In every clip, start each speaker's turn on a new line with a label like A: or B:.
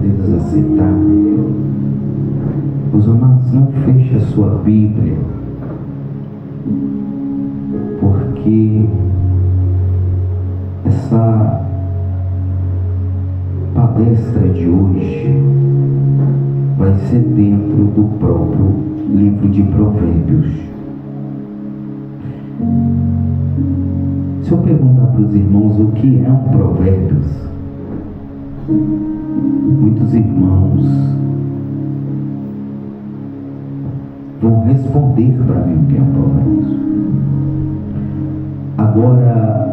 A: precisa citar. Os amados, não feche a sua Bíblia, porque essa palestra de hoje vai ser dentro do próprio livro de Provérbios. Se eu perguntar para os irmãos o que é um Provérbios, muitos irmãos vão responder para mim o que é um Provérbios. Agora,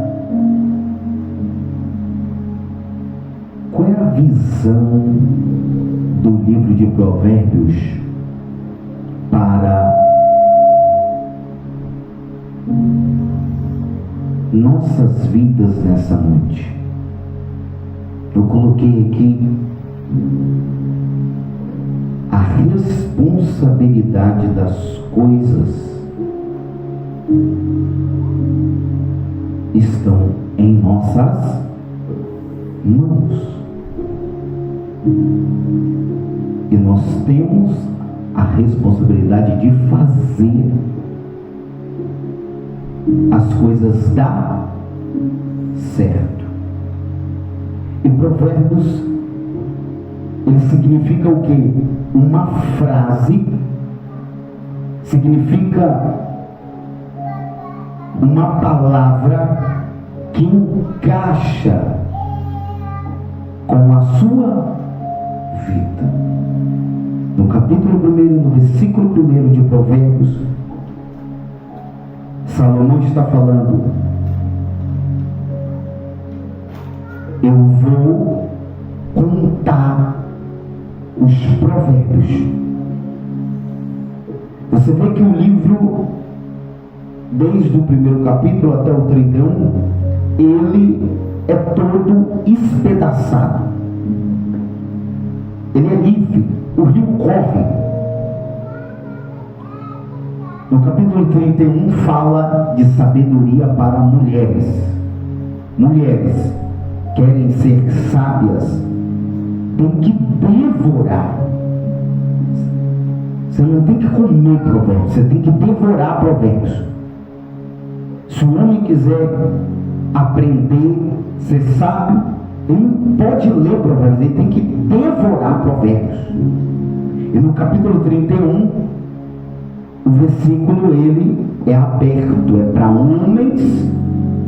A: qual é a visão do livro de Provérbios para nossas vidas nessa noite? Eu coloquei aqui a responsabilidade das coisas estão em nossas mãos, e nós temos a responsabilidade de fazer as coisas dar certo. E Provérbios, ele significa o quê? Uma frase, significa uma palavra que encaixa com a sua vida. No capítulo 1, no versículo 1 de Provérbios, Salomão está falando: eu vou contar os provérbios. Você vê que o livro, desde o primeiro capítulo até o 31, ele é todo espedaçado. Ele é livre, o rio corre. No capítulo 31 fala de sabedoria para mulheres. Mulheres querem ser sábias, tem que devorar. Você não tem que comer provérbios, você tem que devorar provérbios. Se o homem quiser aprender, ser sábio, ele não pode ler provérbios, ele tem que devorar provérbios. E no capítulo 31, o versículo ele é aberto, é para homens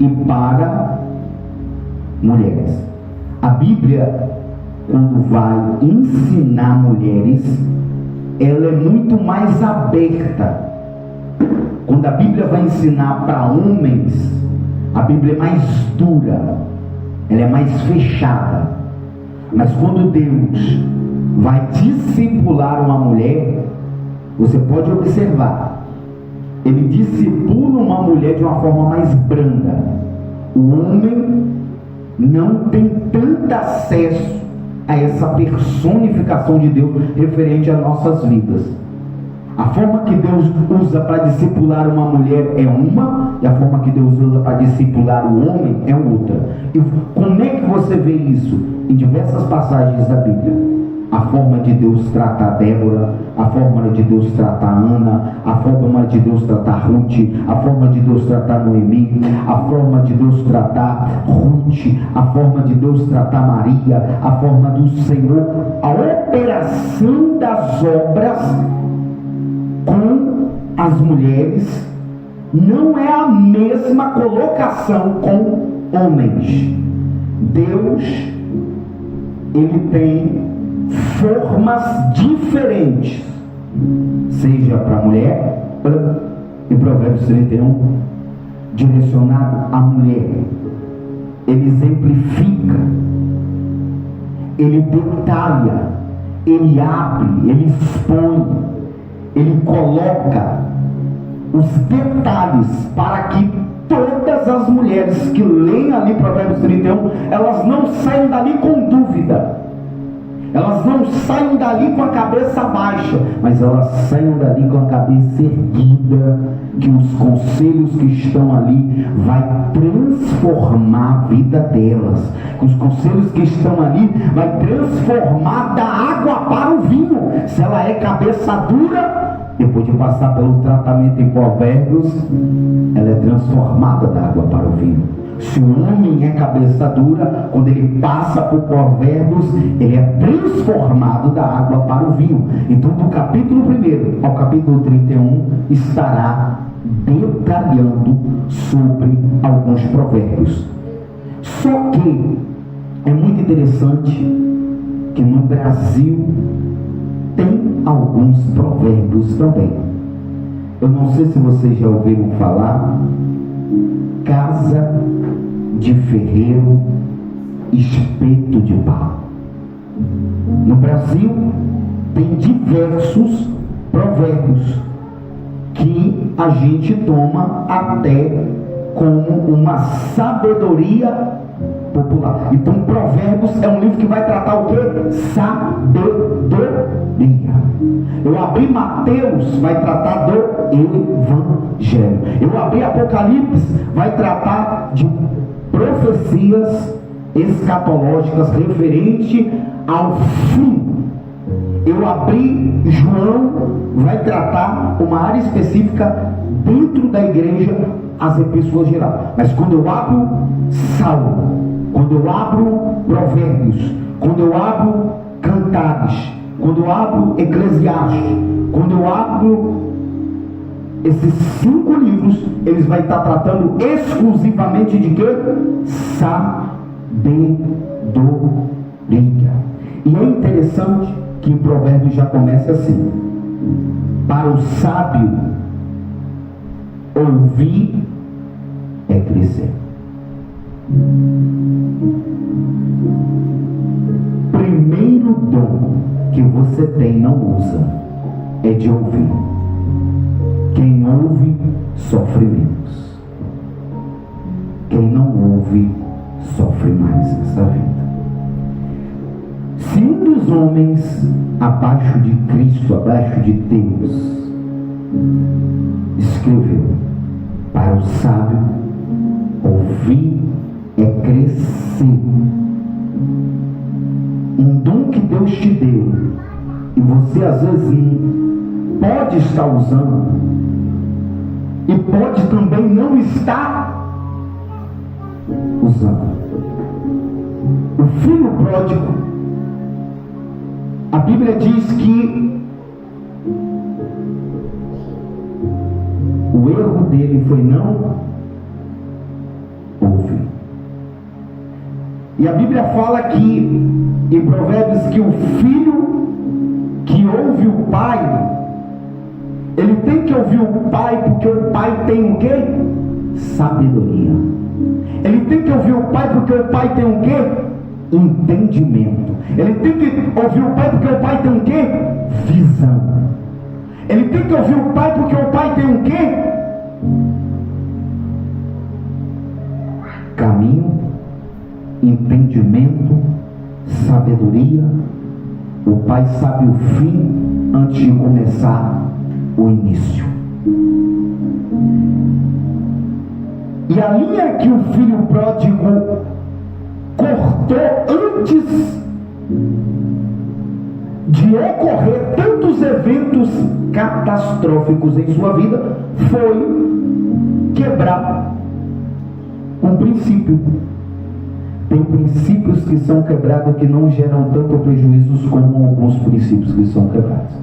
A: e para mulheres. A Bíblia, quando vai ensinar mulheres, ela é muito mais aberta. Quando a Bíblia vai ensinar para homens, a Bíblia é mais dura, ela é mais fechada. Mas quando Deus vai discipular uma mulher, você pode observar, ele discipula uma mulher de uma forma mais branda. O homem não tem tanto acesso a essa personificação de Deus referente às nossas vidas. A forma que Deus usa para discipular uma mulher é uma, e a forma que Deus usa para discipular o homem é outra. E como é que você vê isso? Em diversas passagens da Bíblia. A forma de Deus tratar Débora, a forma de Deus tratar Ana, a forma de Deus tratar Ruth, a forma de Deus tratar Noemi, a forma de Deus tratar Ruth, a forma de Deus tratar Maria, a forma do Senhor, a operação das obras com as mulheres não é a mesma colocação com homens. Deus, ele tem formas diferentes, seja para a mulher, em Provérbios 31, direcionado à mulher. Ele exemplifica, ele detalha, ele abre, ele expõe, ele coloca os detalhes para que todas as mulheres que leem ali Provérbios 31, elas não saiam dali com dúvida. Elas não saem dali com a cabeça baixa, mas elas saem dali com a cabeça erguida, que os conselhos que estão ali vai transformar a vida delas. Que os conselhos que estão ali vai transformar da água para o vinho. Se ela é cabeça dura, depois de passar pelo tratamento em Provérbios, ela é transformada da água para o vinho. Se o homem é cabeça dura, quando ele passa por Provérbios, ele é transformado da água para o vinho. Então, do capítulo 1 ao capítulo 31, estará detalhando sobre alguns provérbios. Só que é muito interessante que no Brasil tem alguns provérbios também. Eu não sei se vocês já ouviram falar: casa de ferreiro, espeto de pau. No Brasil tem diversos provérbios que a gente toma até como uma sabedoria popular. Então, Provérbios é um livro que vai tratar o que? Sabedoria. Eu abri Mateus, vai tratar do Evangelho. Eu abri Apocalipse, vai tratar de profecias escatológicas referente ao fim. Eu abri João, vai tratar uma área específica dentro da igreja, as epístolas gerais. Mas quando eu abro Salmo, quando eu abro Provérbios, quando eu abro Cantares, quando eu abro Eclesiastes, quando eu abro esses 5 livros, eles vão estar tratando exclusivamente de quê? Sabedoria. E é interessante que em Provérbios já começa assim: para o sábio, ouvir é crescer. Primeiro dom que você tem, não usa, é de ouvir. Quem ouve sofre menos. Quem não ouve sofre mais nessa vida. Se um dos homens abaixo de Cristo, abaixo de Deus, escreveu: para o sábio, ouvir é crescer. Um dom que Deus te deu e você às vezes pode estar usando e pode também não estar usando. O filho pródigo, a Bíblia diz que o erro dele foi não ouvir. E a Bíblia fala que em Provérbios que o filho que ouve o pai, ele tem que ouvir o pai, porque o pai tem o quê? Sabedoria. Ele tem que ouvir o pai, porque o pai tem o quê? Entendimento. Ele tem que ouvir o pai, porque o pai tem o quê? Visão. Ele tem que ouvir o pai, porque o pai tem o quê? Caminho, entendimento, sabedoria. O pai sabe o fim antes de começar o início. E a linha que o filho pródigo cortou antes de ocorrer tantos eventos catastróficos em sua vida foi quebrar um princípio. Tem princípios que são quebrados que não geram tanto prejuízos como alguns princípios que são quebrados.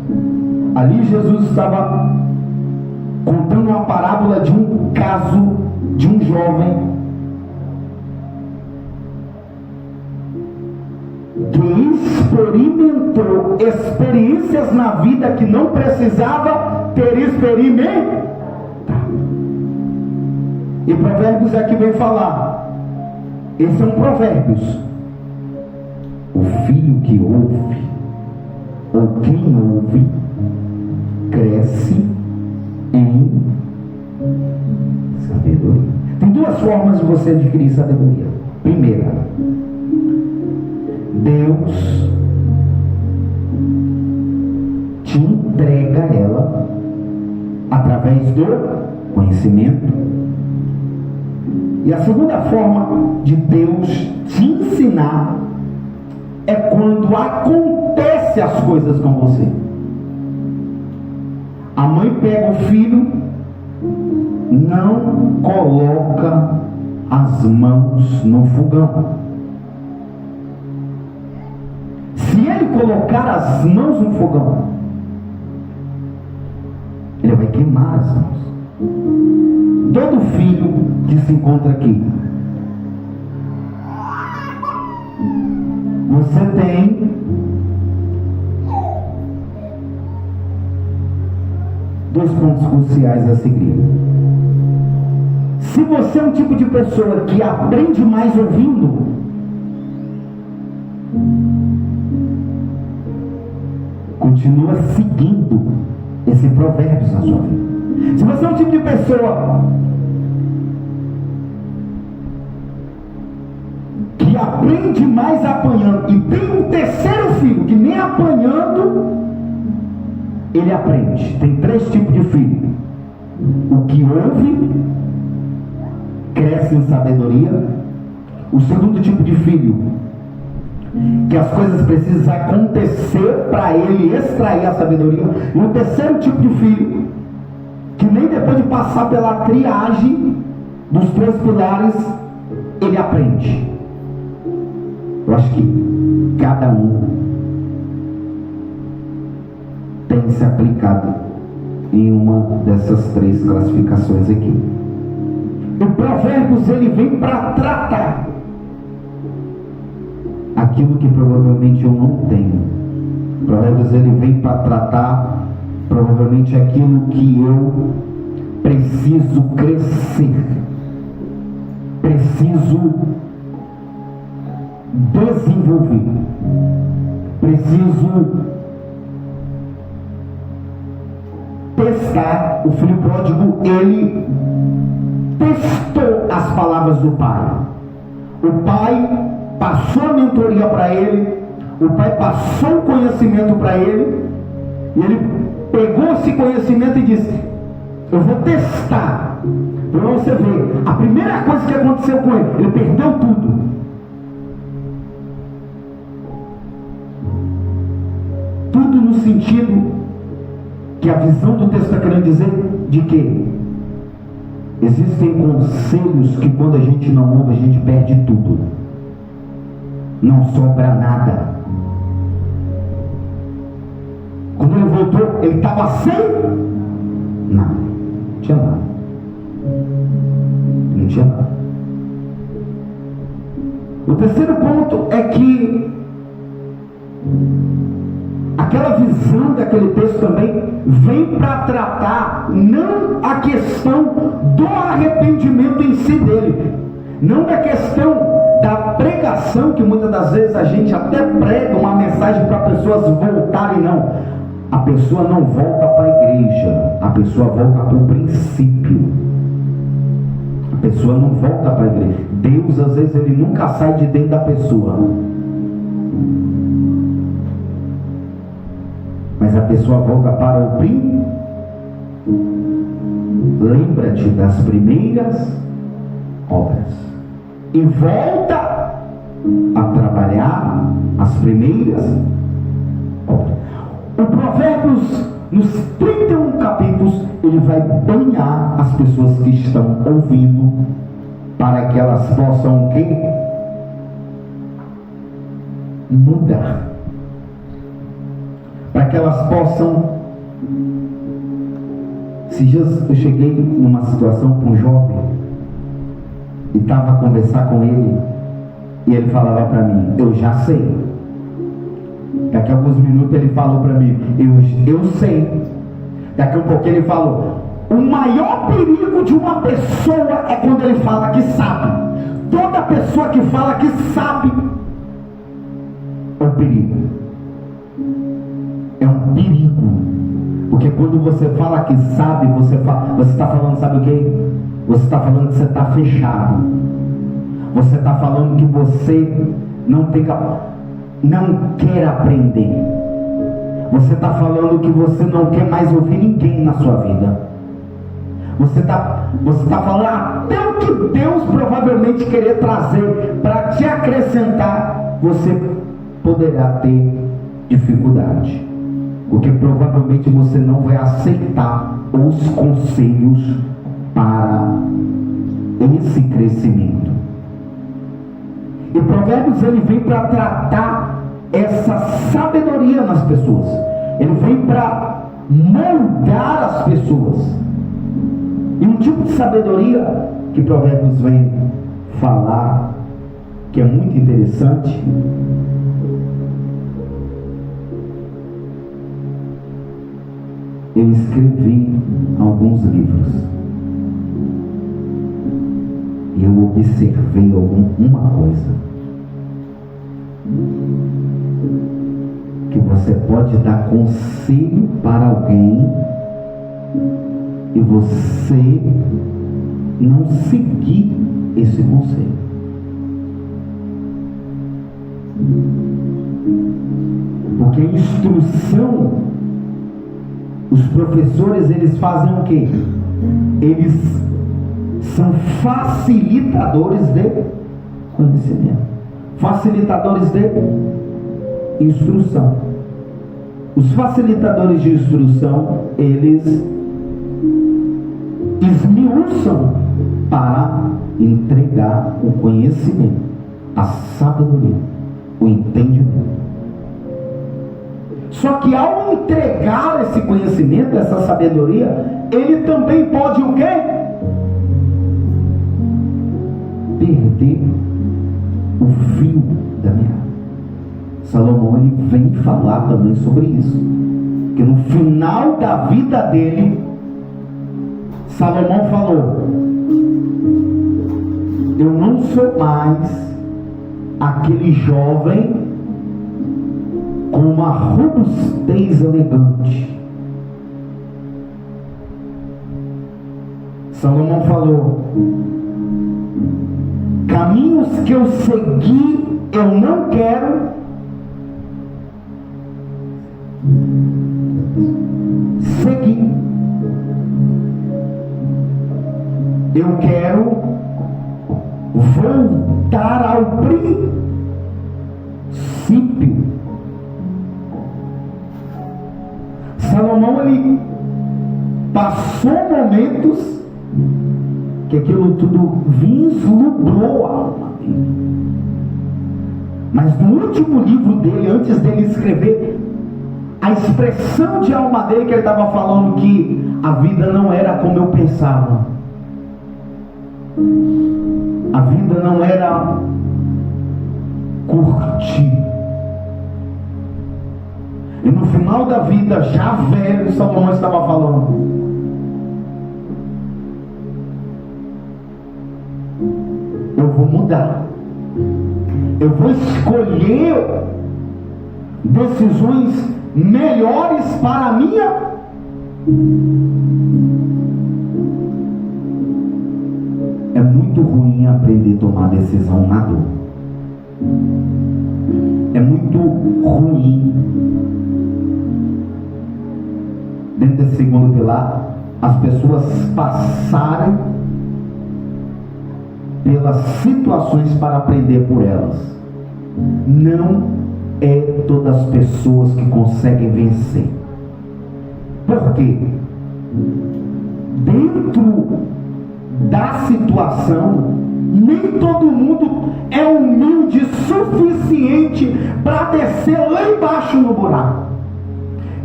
A: Ali Jesus estava contando uma parábola de um caso de um jovem que experimentou experiências na vida que não precisava ter experimentado. E Provérbios é que vem falar. Esses são provérbios. O filho que ouve, ou quem ouve, cresce em sabedoria. Tem duas formas de você adquirir sabedoria. Primeira, Deus através do conhecimento. E a segunda forma de Deus te ensinar é quando acontece as coisas com você. A mãe pega o filho, não coloca as mãos no fogão. Se ele colocar as mãos no fogão, ele vai queimar as mãos. Todo filho que se encontra aqui, você tem dois pontos cruciais a seguir. Se você é um tipo de pessoa que aprende mais ouvindo, continua seguindo esse provérbio na sua vida. Se você é um tipo de pessoa que aprende mais apanhando e tem um terceiro filho que nem apanhando ele aprende. Tem três tipos de filho: o que ouve cresce em sabedoria, o segundo tipo de filho que as coisas precisam acontecer para ele extrair a sabedoria, e o terceiro tipo de filho que nem depois de passar pela triagem dos três pilares ele aprende. Eu acho que cada um tem se aplicado em uma dessas três classificações aqui. O Provérbios ele vem para tratar aquilo que provavelmente eu não tenho. O Provérbios ele vem para tratar provavelmente aquilo que eu preciso crescer, preciso desenvolver, preciso testar. O filho pródigo ele testou as palavras do pai. O pai passou a mentoria para ele, o pai passou o conhecimento para ele, e ele pegou esse conhecimento e disse: eu vou testar. Para você ver, a primeira coisa que aconteceu com ele, ele perdeu tudo. Tudo no sentido que a visão do texto está querendo dizer de que existem conselhos que quando a gente não ouve, a gente perde tudo. Não sobra nada. Quando ele voltou, ele estava sem nada. Não tinha nada. Não tinha nada. O terceiro ponto é que aquela visão daquele texto também vem para tratar não a questão do arrependimento em si dele, não da questão da pregação, que muitas das vezes a gente até prega uma mensagem para pessoas voltarem. Não, a pessoa não volta para a igreja, a pessoa volta para o princípio. A pessoa não volta para a igreja. Deus às vezes ele nunca sai de dentro da pessoa, mas a pessoa volta para o princípio. Lembra-te das primeiras obras e volta a trabalhar as primeiras obras. O Provérbios, nos 31 capítulos, ele vai banhar as pessoas que estão ouvindo, para que elas possam o quê? Mudar, para que elas possam. Esses dias eu cheguei numa situação com um jovem e estava a conversar com ele, e ele falava para mim: eu já sei. Daqui a alguns minutos ele falou para mim: eu sei. Daqui a um pouco ele falou: o maior perigo de uma pessoa é quando ele fala que sabe. Toda pessoa que fala que sabe é um perigo. É um perigo. Porque quando você fala que sabe, você está falando, sabe o que? Você está falando que você está fechado. Você está falando que você não quer aprender. Você está falando que você não quer mais ouvir ninguém na sua vida. Você tá falando até o que Deus provavelmente querer trazer para te acrescentar, você poderá ter dificuldade, porque provavelmente você não vai aceitar os conselhos para esse crescimento. E Provérbios ele vem para tratar essa sabedoria nas pessoas. Ele vem para moldar as pessoas. E um tipo de sabedoria que Provérbios vem falar, que é muito interessante, eu escrevi alguns livros e eu observei uma coisa, que você pode dar conselho para alguém e você não seguir esse conselho. Porque a instrução, os professores, eles fazem o quê? Eles são facilitadores de conhecimento, facilitadores de instrução. Os facilitadores de instrução, eles esmiuçam para entregar o conhecimento, a sabedoria, o entendimento. Só que ao entregar esse conhecimento, essa sabedoria, ele também pode o quê? Perder o fio da meada. Salomão ele vem falar também sobre isso, que no final da vida dele, Salomão falou: eu não sou mais aquele jovem com uma robustez elegante. Salomão falou: caminhos que eu segui, eu não quero seguir. Eu quero voltar ao princípio. Salomão ele passou momentos que aquilo tudo vislumbrou a alma dele. Mas no último livro dele, antes dele escrever, a expressão de alma dele, que ele estava falando que a vida não era como eu pensava, a vida não era curtir. E no final da vida, já velho, Salomão estava falando: eu vou mudar, eu vou escolher decisões melhores para a minha. É muito ruim aprender a tomar decisão na dor. É muito ruim, dentro desse segundo pilar, as pessoas passarem pelas situações para aprender por elas. Não é todas as pessoas que conseguem vencer. Por quê? Dentro da situação, nem todo mundo é humilde o suficiente para descer lá embaixo no buraco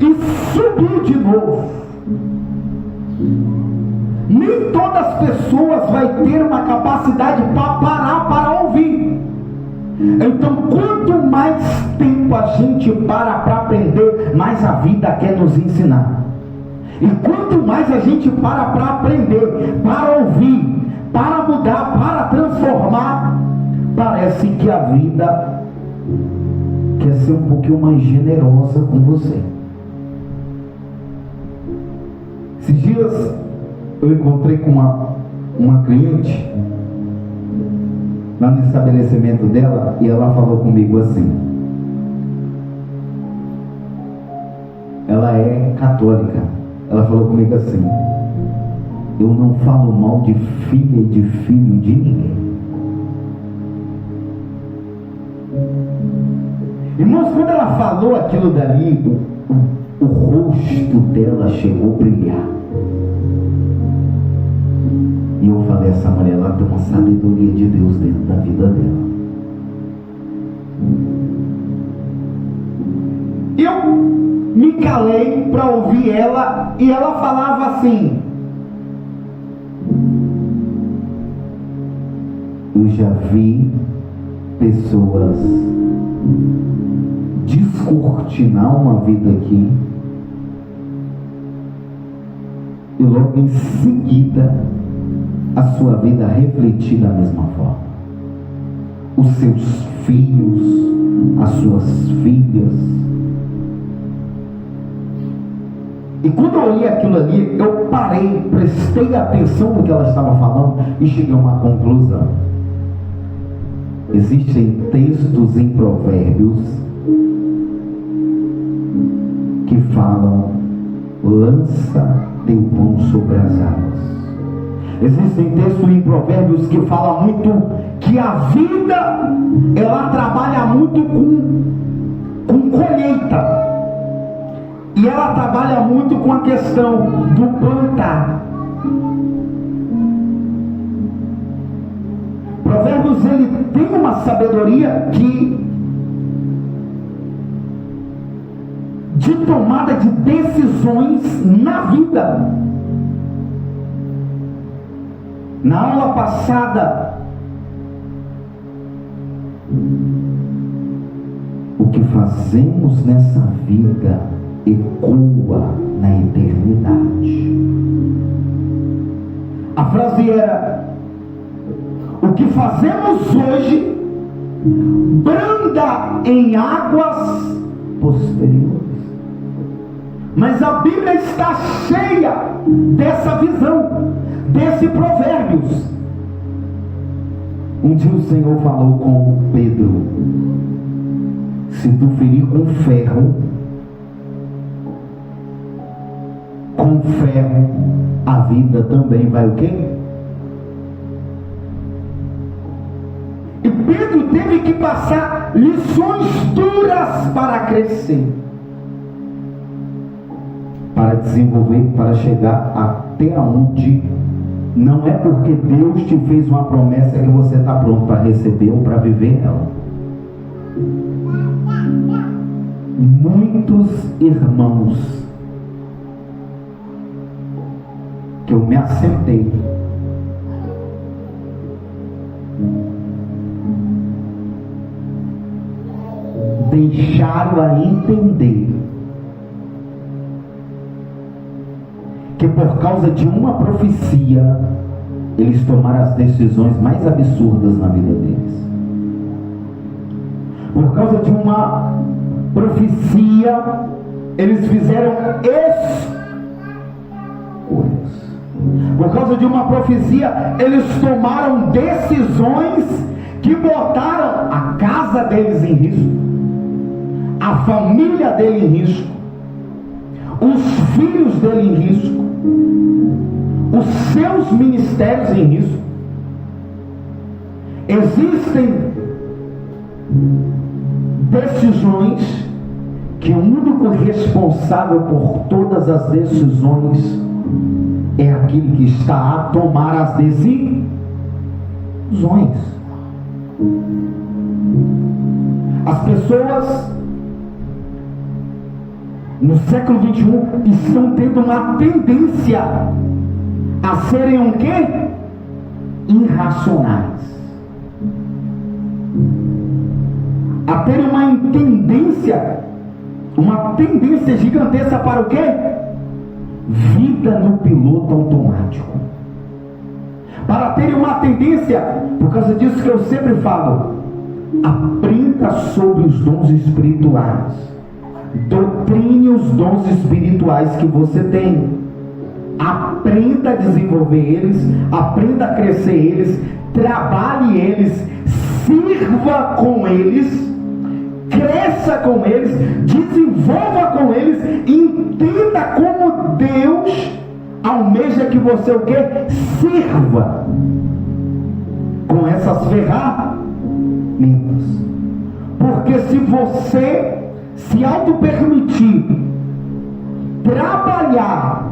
A: e subir de novo. Nem todas as pessoas vai ter uma capacidade para parar para ouvir. Então, quanto mais tempo a gente para aprender, mais a vida quer nos ensinar. E quanto mais a gente para aprender, para ouvir, para mudar, para transformar, parece que a vida quer ser um pouquinho mais generosa com você. Esses dias eu encontrei com uma cliente lá no estabelecimento dela, e ela falou comigo assim. Ela é católica. Ela falou comigo assim: eu não falo mal de filha e de filho de ninguém. Irmãos, quando ela falou aquilo dali, o rosto dela chegou a brilhar. E eu falei, essa mulher, ela tem uma sabedoria de Deus dentro da vida dela. Eu me calei para ouvir ela, e ela falava assim: eu já vi pessoas descortinar uma vida aqui, e logo em seguida a sua vida refletir da mesma forma. Os seus filhos, as suas filhas. E quando eu olhei aquilo ali, eu parei, prestei atenção no que ela estava falando e cheguei a uma conclusão. Existem textos em Provérbios que falam: lança teu pão sobre as águas. Existem textos em Provérbios que falam muito que a vida, ela trabalha muito com colheita. E ela trabalha muito com a questão do plantar. Provérbios, ele tem uma sabedoria de tomada de decisões na vida. Na aula passada, o que fazemos nessa vida ecoa na eternidade. A frase era: o que fazemos hoje branda em águas posteriores. Mas a Bíblia está cheia dessa visão, desse Provérbios. Um dia o Senhor falou com Pedro: se tu ferir com ferro, a vida também vai o quê? E Pedro teve que passar lições duras para crescer, para desenvolver, para chegar até onde. Não é porque Deus te fez uma promessa que você está pronto para receber ou para viver ela. Muitos irmãos que eu me assentei, deixaram a entender que por causa de uma profecia eles tomaram as decisões mais absurdas na vida deles. Por causa de uma profecia eles fizeram escolhas. Por causa de uma profecia, eles tomaram decisões que botaram a casa deles em risco, a família dele em risco, os filhos dele em risco, os seus ministérios em risco. Existem decisões que o único responsável por todas as decisões é aquele que está a tomar as decisões. As pessoas no século 21 estão tendo uma tendência a serem o quê? Irracionais. A terem uma tendência gigantesca para o quê? Vida no piloto automático. Para terem uma tendência, por causa disso que eu sempre falo, aprenda sobre os dons espirituais, doutrine os dons espirituais que você tem, aprenda a desenvolver eles, aprenda a crescer eles, trabalhe eles, sirva com eles, cresça com eles, desenvolva com eles, entenda como Deus almeja que você o quê? Sirva com essas ferramentas. Porque se você se auto-permitir trabalhar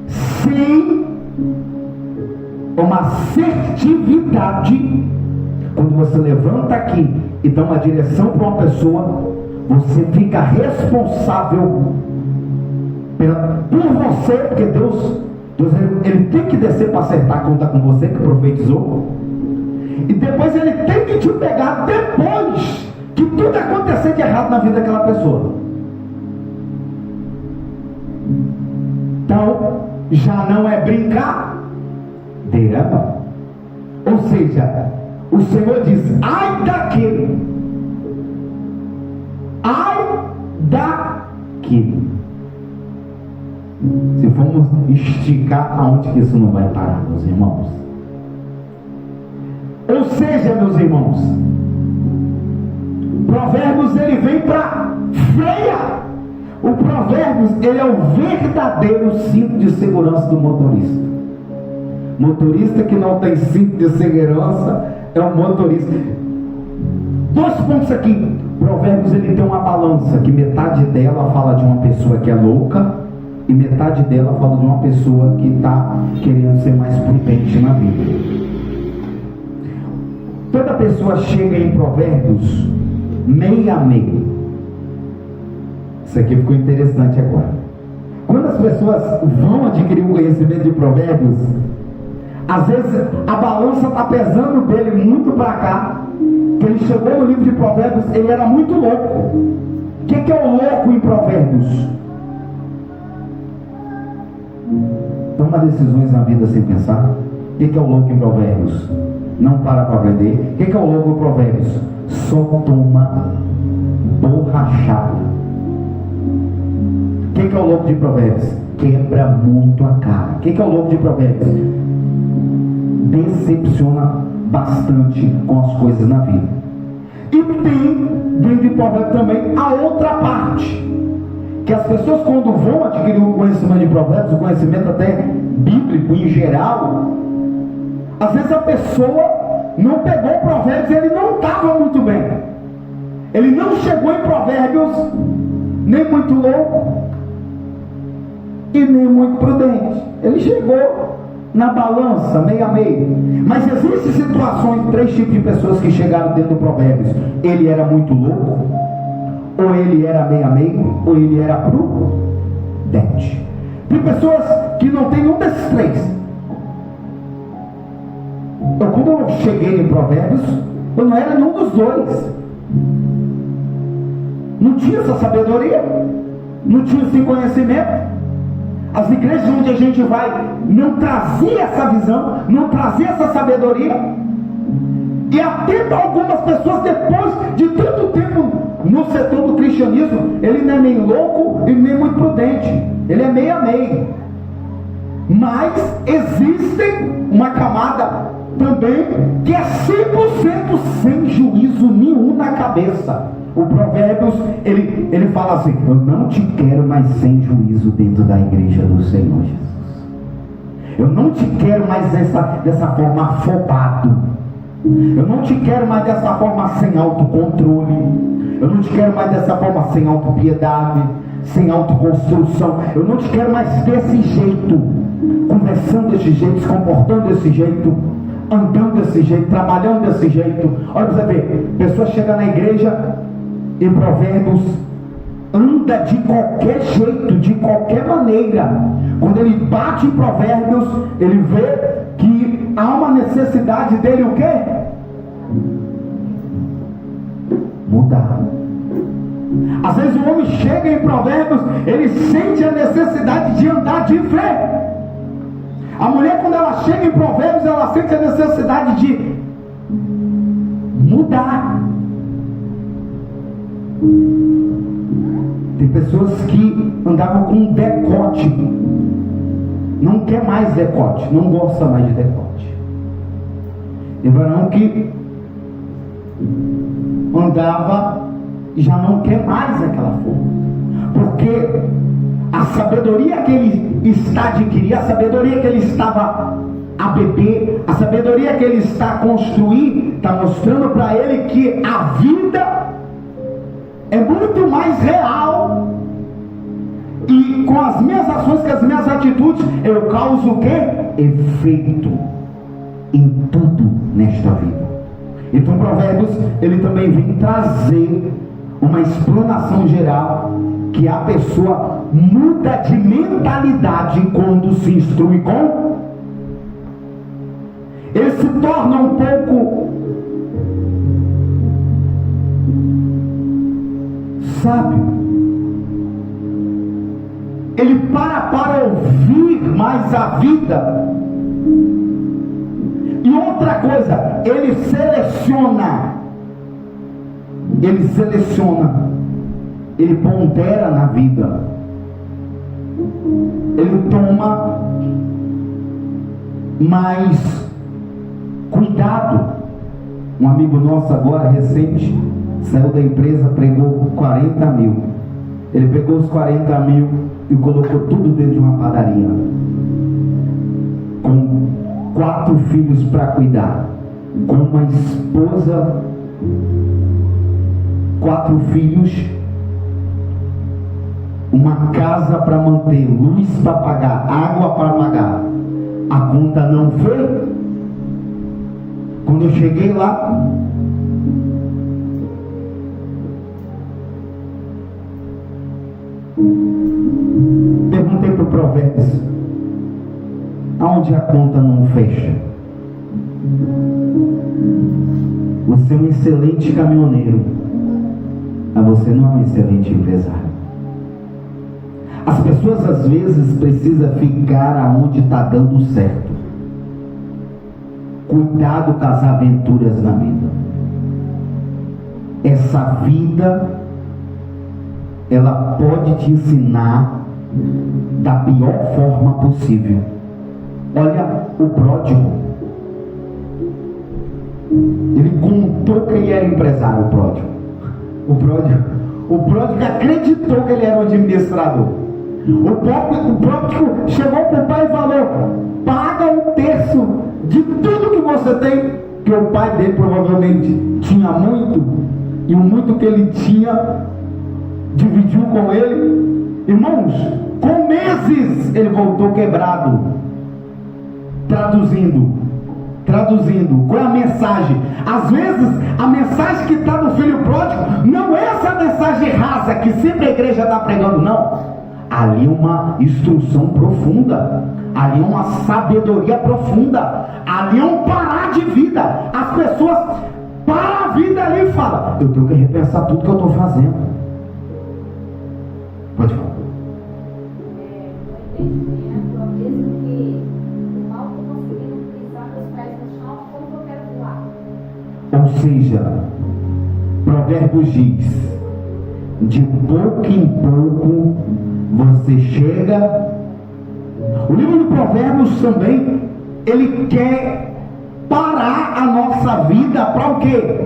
A: sem uma assertividade, quando você levanta aqui e dá uma direção para uma pessoa, você fica responsável por você, porque Deus ele tem que descer para acertar a conta com você que profetizou, e depois ele tem que te pegar depois que tudo acontecer de errado na vida daquela pessoa. Então já não é brincadeira, ou seja, o Senhor diz: ai daquele, ai daquele. Se formos esticar, aonde que isso não vai parar, meus irmãos? Ou seja, meus irmãos, Provérbios ele vem para frear. O Provérbios ele é o verdadeiro cinto de segurança do motorista. Motorista que não tem cinto de segurança é um motorista. 2 pontos aqui. Provérbios ele tem uma balança que metade dela fala de uma pessoa que é louca e metade dela fala de uma pessoa que está querendo ser mais prudente na vida. Toda pessoa chega em Provérbios meio a meio. Isso aqui ficou interessante agora. Quando as pessoas vão adquirir o conhecimento de Provérbios, às vezes a balança está pesando dele muito para cá, que ele chegou no livro de Provérbios, ele era muito louco. O que é o louco em Provérbios? Toma decisões na vida sem pensar. O que é o louco em Provérbios? Não para aprender. O que é o louco em Provérbios? Só toma borrachada. O que é o louco de Provérbios? Quebra muito a cara. O que é o louco de Provérbios? Decepciona bastante com as coisas na vida. E tem dentro de Provérbios também a outra parte, que as pessoas quando vão adquirir o conhecimento de Provérbios, o conhecimento até bíblico em geral, às vezes a pessoa não pegou Provérbios e ele não estava muito bem. Ele não chegou em Provérbios nem muito louco e nem muito prudente. Ele chegou na balança, meio a meio. Mas existem situações, 3 tipos de pessoas que chegaram dentro do Provérbios. Ele era muito louco, ou ele era meio a meio, ou ele era prudente. Tem pessoas que não tem nenhum desses 3. Então, quando eu cheguei em Provérbios, eu não era nenhum dos 2. Não tinha essa sabedoria, não tinha esse conhecimento. As igrejas onde a gente vai não trazia essa visão, não trazia essa sabedoria. E até algumas pessoas, depois de tanto tempo no setor do cristianismo, ele não é nem louco e nem muito prudente, ele é meio a meio. Mas existe uma camada também que é 100% sem juízo nenhum na cabeça. O Provérbios, ele fala assim: eu não te quero mais sem juízo dentro da igreja do Senhor Jesus. Eu não te quero mais dessa forma afobado. Eu não te quero mais dessa forma sem autocontrole. Eu não te quero mais dessa forma sem autopiedade, sem autoconstrução. Eu não te quero mais desse jeito, conversando desse jeito, se comportando desse jeito, andando desse jeito, trabalhando desse jeito. Olha para você ver, pessoa chega na igreja em Provérbios, anda de qualquer jeito, de qualquer maneira. Quando ele bate em Provérbios, ele vê que há uma necessidade dele, o quê? Mudar. Às vezes o homem chega em Provérbios, ele sente a necessidade de andar de fé. A mulher, quando ela chega em Provérbios, ela sente a necessidade de mudar. Tem pessoas que andavam com um decote, não quer mais decote, não gosta mais de decote. Tem varão que andava e já não quer mais aquela forma, porque a sabedoria que ele está adquirindo, a sabedoria que ele estava a beber, a sabedoria que ele está a construir, está mostrando para ele que a vida é muito mais real. E com as minhas ações, com as minhas atitudes, eu causo o quê? Efeito em tudo nesta vida. Então Provérbios, ele também vem trazer uma explanação geral, que a pessoa muda de mentalidade quando se instrui com. Ele se torna um pouco sábio. Ele para ouvir mais a vida. E outra coisa, ele seleciona, ele pondera na vida, ele toma mais cuidado. Um amigo nosso agora, recente, saiu da empresa, pregou 40 mil. Ele pegou os 40 mil e colocou tudo dentro de uma padaria, com 4 filhos para cuidar, com uma esposa, 4 filhos, uma casa para manter, luz para pagar, água para pagar. A conta não foi. Quando eu cheguei lá, perguntei para o Provérbios: aonde a conta não fecha? Você é um excelente caminhoneiro, mas você não é um excelente empresário. As pessoas às vezes precisam ficar aonde está dando certo. Cuidado com as aventuras na vida. Essa vida, ela pode te ensinar da pior forma possível. Olha o pródigo. Ele contou que ele era empresário, o pródigo acreditou que ele era um administrador. O pródigo chegou para o pai e falou: paga 1/3 de tudo que você tem. Que o pai dele provavelmente tinha muito, e o muito que ele tinha dividiu com ele. Irmãos, com meses ele voltou quebrado. Traduzindo, qual é a mensagem? Às vezes a mensagem que está no filho pródigo não é essa mensagem rasa que sempre a igreja está pregando, não. Ali é uma instrução profunda, ali é uma sabedoria profunda, ali é um parar de vida. As pessoas param a vida ali e falam: eu tenho que repensar tudo que eu estou fazendo. Pode falar. Ou seja, Provérbios diz: de pouco em pouco você chega. O livro de Provérbios também, ele quer parar a nossa vida para o quê?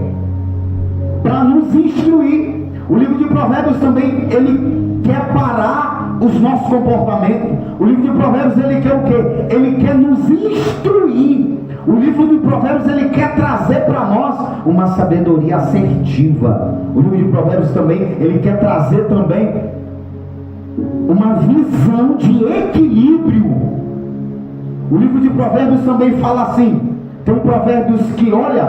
A: Para nos instruir. O livro de Provérbios também, ele quer parar os nossos comportamentos. O livro de Provérbios, ele quer o quê? Ele quer nos instruir. O livro de Provérbios, ele quer trazer para nós uma sabedoria assertiva. O livro de Provérbios também, ele quer trazer também uma visão de equilíbrio. O livro de Provérbios também fala assim, tem um Provérbios que, olha,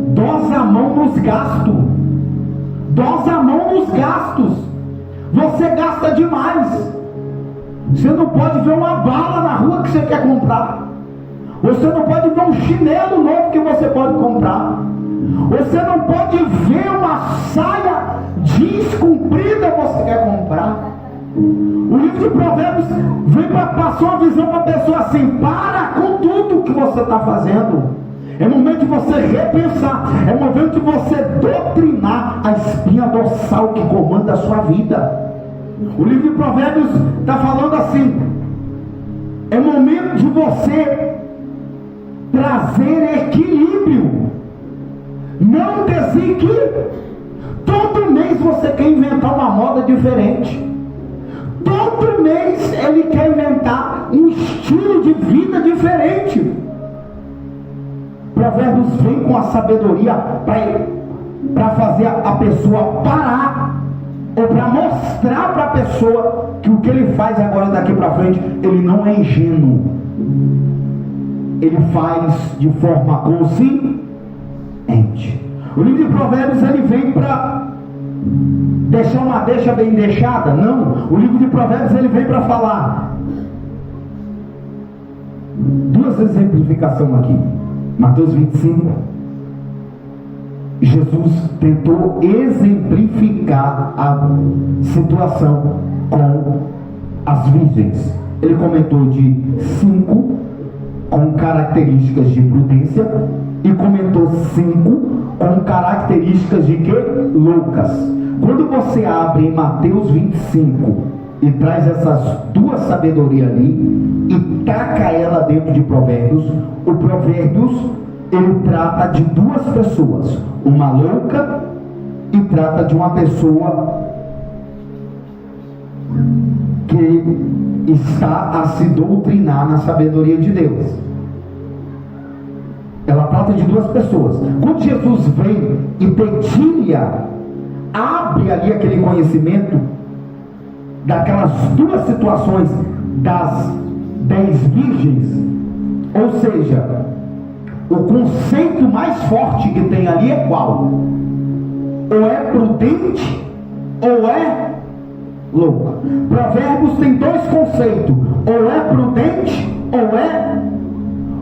A: dosa a mão nos gastos. Dosa a mão nos gastos. Você gasta demais. Você não pode ver uma bala na rua que você quer comprar. Você não pode ver um chinelo novo que você pode comprar. Você não pode ver uma saia jeans comprida que você quer comprar. O livro de Provérbios vem para passar uma visão para a pessoa assim: para com tudo que você está fazendo. É momento de você repensar. É momento de você doutrinar a espinha dorsal que comanda a sua vida. O livro de Provérbios está falando assim: é momento de você trazer equilíbrio. Não desequilíbrio. Todo mês você quer inventar uma moda diferente. todo mês ele quer inventar um estilo de vida diferente. Provérbios vem com a sabedoria para fazer a pessoa parar, ou para mostrar para a pessoa que o que ele faz agora daqui para frente, ele não é ingênuo, ele faz de forma consciente. O livro de Provérbios ele vem para deixar uma deixa bem deixada? Não. O livro de Provérbios ele vem para falar. Duas exemplificações aqui. Mateus 25. Jesus tentou exemplificar a situação com as virgens. Ele comentou de 5 com características de prudência e comentou 5 com características de que? Loucas. Quando você abre em Mateus 25 e traz essas duas sabedorias ali e taca ela dentro de Provérbios, o Provérbios ele trata de duas pessoas, uma louca e trata de uma pessoa que está a se doutrinar na sabedoria de Deus. Ela trata de duas pessoas. Quando Jesus vem e dedilha, abre ali aquele conhecimento daquelas duas situações das 10 virgens, ou seja, o conceito mais forte que tem ali é qual? Ou é prudente ou é louca. Provérbios tem dois conceitos, ou é prudente ou é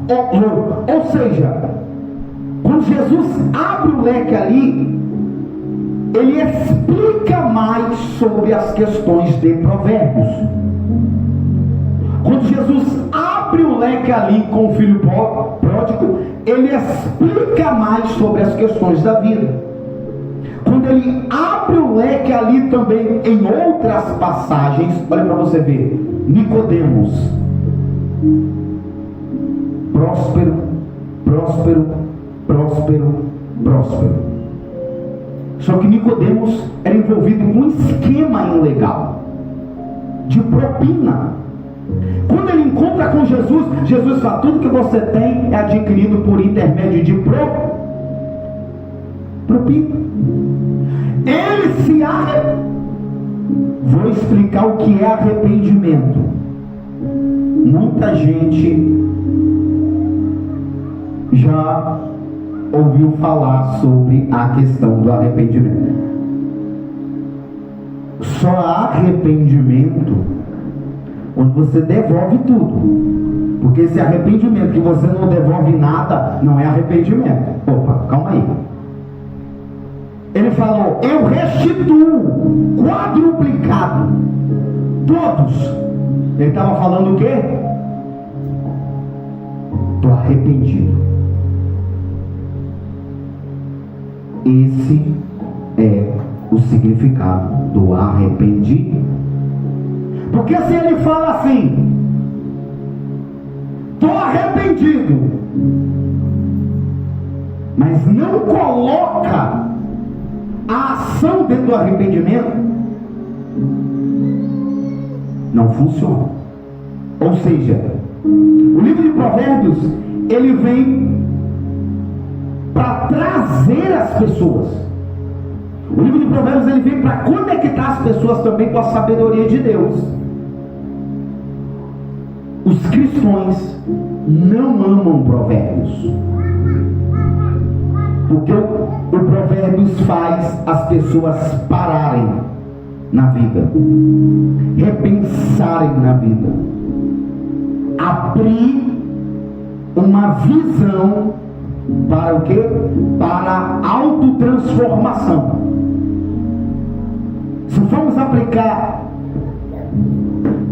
A: louco. Ou seja, quando Jesus abre o leque ali, ele explica mais sobre as questões de Provérbios. Quando Jesus abre o leque ali com o filho pródigo, ele explica mais sobre as questões da vida. Quando ele abre o leque ali também em outras passagens, olha para você ver, Nicodemos, próspero, próspero, próspero, próspero. Só que Nicodemos era envolvido com um esquema ilegal de propina. Quando ele encontra com Jesus, Jesus fala: tudo que você tem é adquirido por intermédio de propina. Ele se Vou explicar o que é arrependimento. Muita gente já ouviu falar sobre a questão do arrependimento. Só há arrependimento onde você devolve tudo. Porque esse arrependimento que você não devolve nada, não é arrependimento. Opa, calma aí. Ele falou: eu restituo quadruplicado todos. Ele estava falando o quê? Estou arrependido. Esse é o significado do arrependido. Porque se ele fala assim: estou arrependido, mas não coloca a ação dentro do arrependimento, não funciona. Ou seja, o livro de Provérbios ele vem para trazer as pessoas. O livro de Provérbios ele vem para conectar as pessoas também com a sabedoria de Deus. Os cristãos não amam Provérbios, porque o Provérbios faz as pessoas pararem na vida, repensarem na vida, abrir uma visão para o quê? Para a autotransformação. Se formos aplicar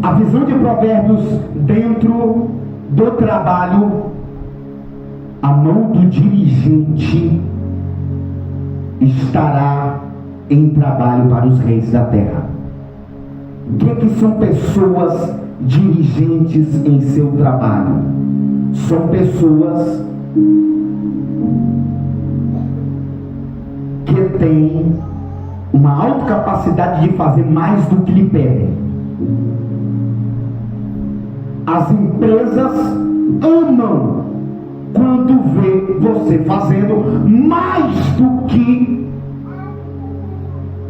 A: a visão de Provérbios dentro do trabalho, a mão do dirigente estará em trabalho para os reis da terra. O que são pessoas dirigentes em seu trabalho? São pessoas que têm uma alta capacidade de fazer mais do que lhe pedem. As empresas amam quando vê você fazendo mais do que...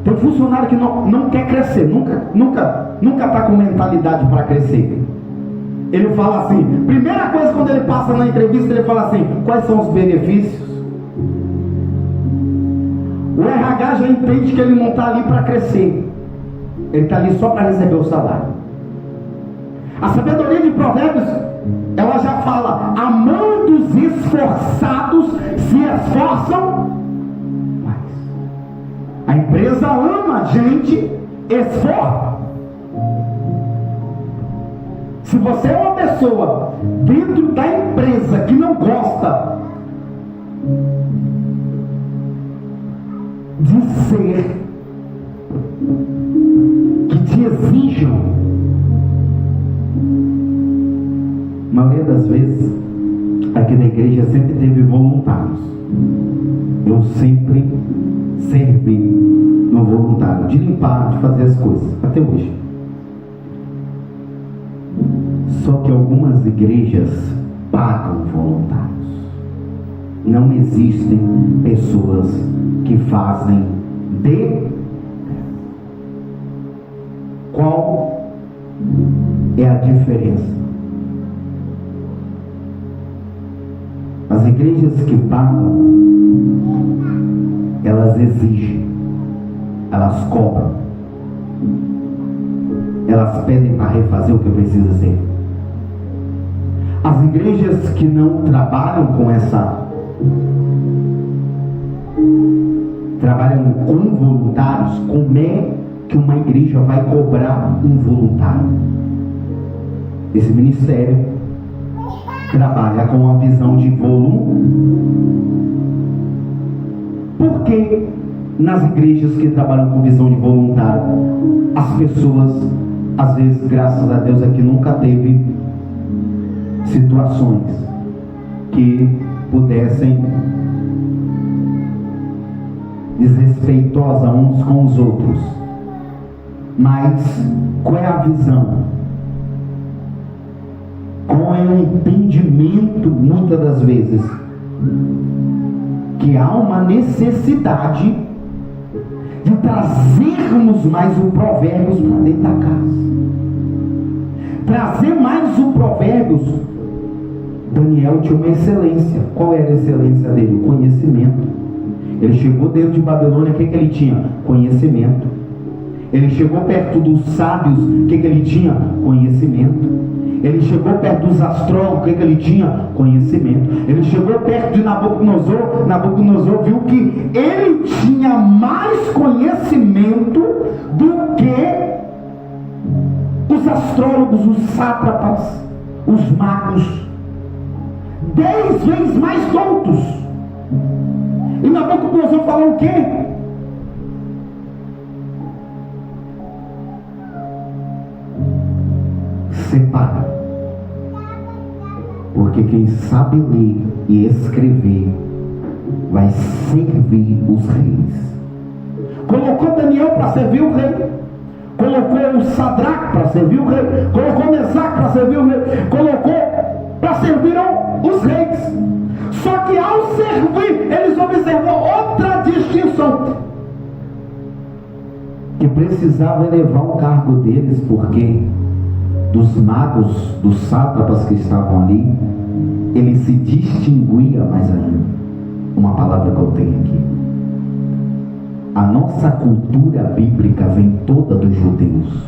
A: Tem funcionário que não quer crescer, nunca está com mentalidade para crescer. Ele fala assim, primeira coisa quando ele passa na entrevista, ele fala assim, quais são os benefícios? O RH já entende que ele não está ali para crescer, ele está ali só para receber o salário. A sabedoria de Provérbios, ela já fala, a mão dos esforçados se esforçam mais. A empresa ama gente esforça. Se você é uma pessoa dentro da empresa que não gosta de ser, que te exijam, a maioria das vezes aqui na igreja sempre teve voluntários. Eu sempre servi no voluntário, de limpar, de fazer as coisas, até hoje. Só que algumas igrejas pagam voluntários. Não existem pessoas que fazem de... Qual é a diferença? As igrejas que pagam, elas exigem, elas cobram, elas pedem para refazer o que precisa ser. As igrejas que não trabalham com trabalham com voluntários, como é que uma igreja vai cobrar um voluntário? Esse ministério trabalha com a visão de Por que nas igrejas que trabalham com visão de voluntário, as pessoas, às vezes, graças a Deus, aqui nunca teve situações que pudessem desrespeitosa uns com os outros, mas qual é a visão? Qual é o entendimento, muitas das vezes, que há uma necessidade de trazermos mais o Provérbios para dentro da casa, trazer mais o Provérbios. Daniel tinha uma excelência. Qual era a excelência dele? O conhecimento. Ele chegou dentro de Babilônia, o que ele tinha? Conhecimento. Ele chegou perto dos sábios, o que ele tinha? Conhecimento. Ele chegou perto dos astrólogos, o que ele tinha? Conhecimento. Ele chegou perto de Nabucodonosor, Nabucodonosor viu que ele tinha mais conhecimento do que os astrólogos, os sátrapas, os magos, 10 vezes mais doutos. E Nabucodonosor falou o quê? Separa. Porque quem sabe ler e escrever vai servir os reis. Colocou Daniel para servir o rei. Colocou o Sadraque para servir o rei. Colocou Mesaque para servir o rei. Colocou para servir os reis. Só que ao servir, eles observou outra distinção. Que precisava elevar o cargo deles, porque dos magos, dos sátrapas que estavam ali, ele se distinguia mais ainda. Uma palavra que eu tenho aqui. A nossa cultura bíblica vem toda dos judeus.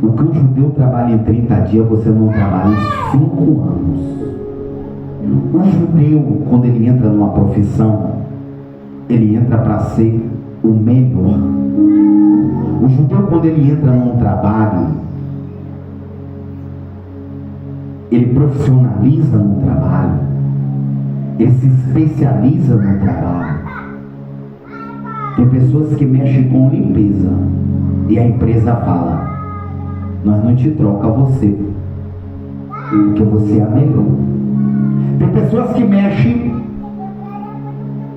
A: O que um judeu trabalha em 30 dias, você não trabalha em 5 anos. O judeu, quando ele entra numa profissão, ele entra para ser o melhor. O judeu, quando ele entra num trabalho, ele profissionaliza no trabalho, ele se especializa no trabalho. Tem pessoas que mexem com limpeza e a empresa fala: nós não te troca você, porque você é a melhor. Tem pessoas que mexem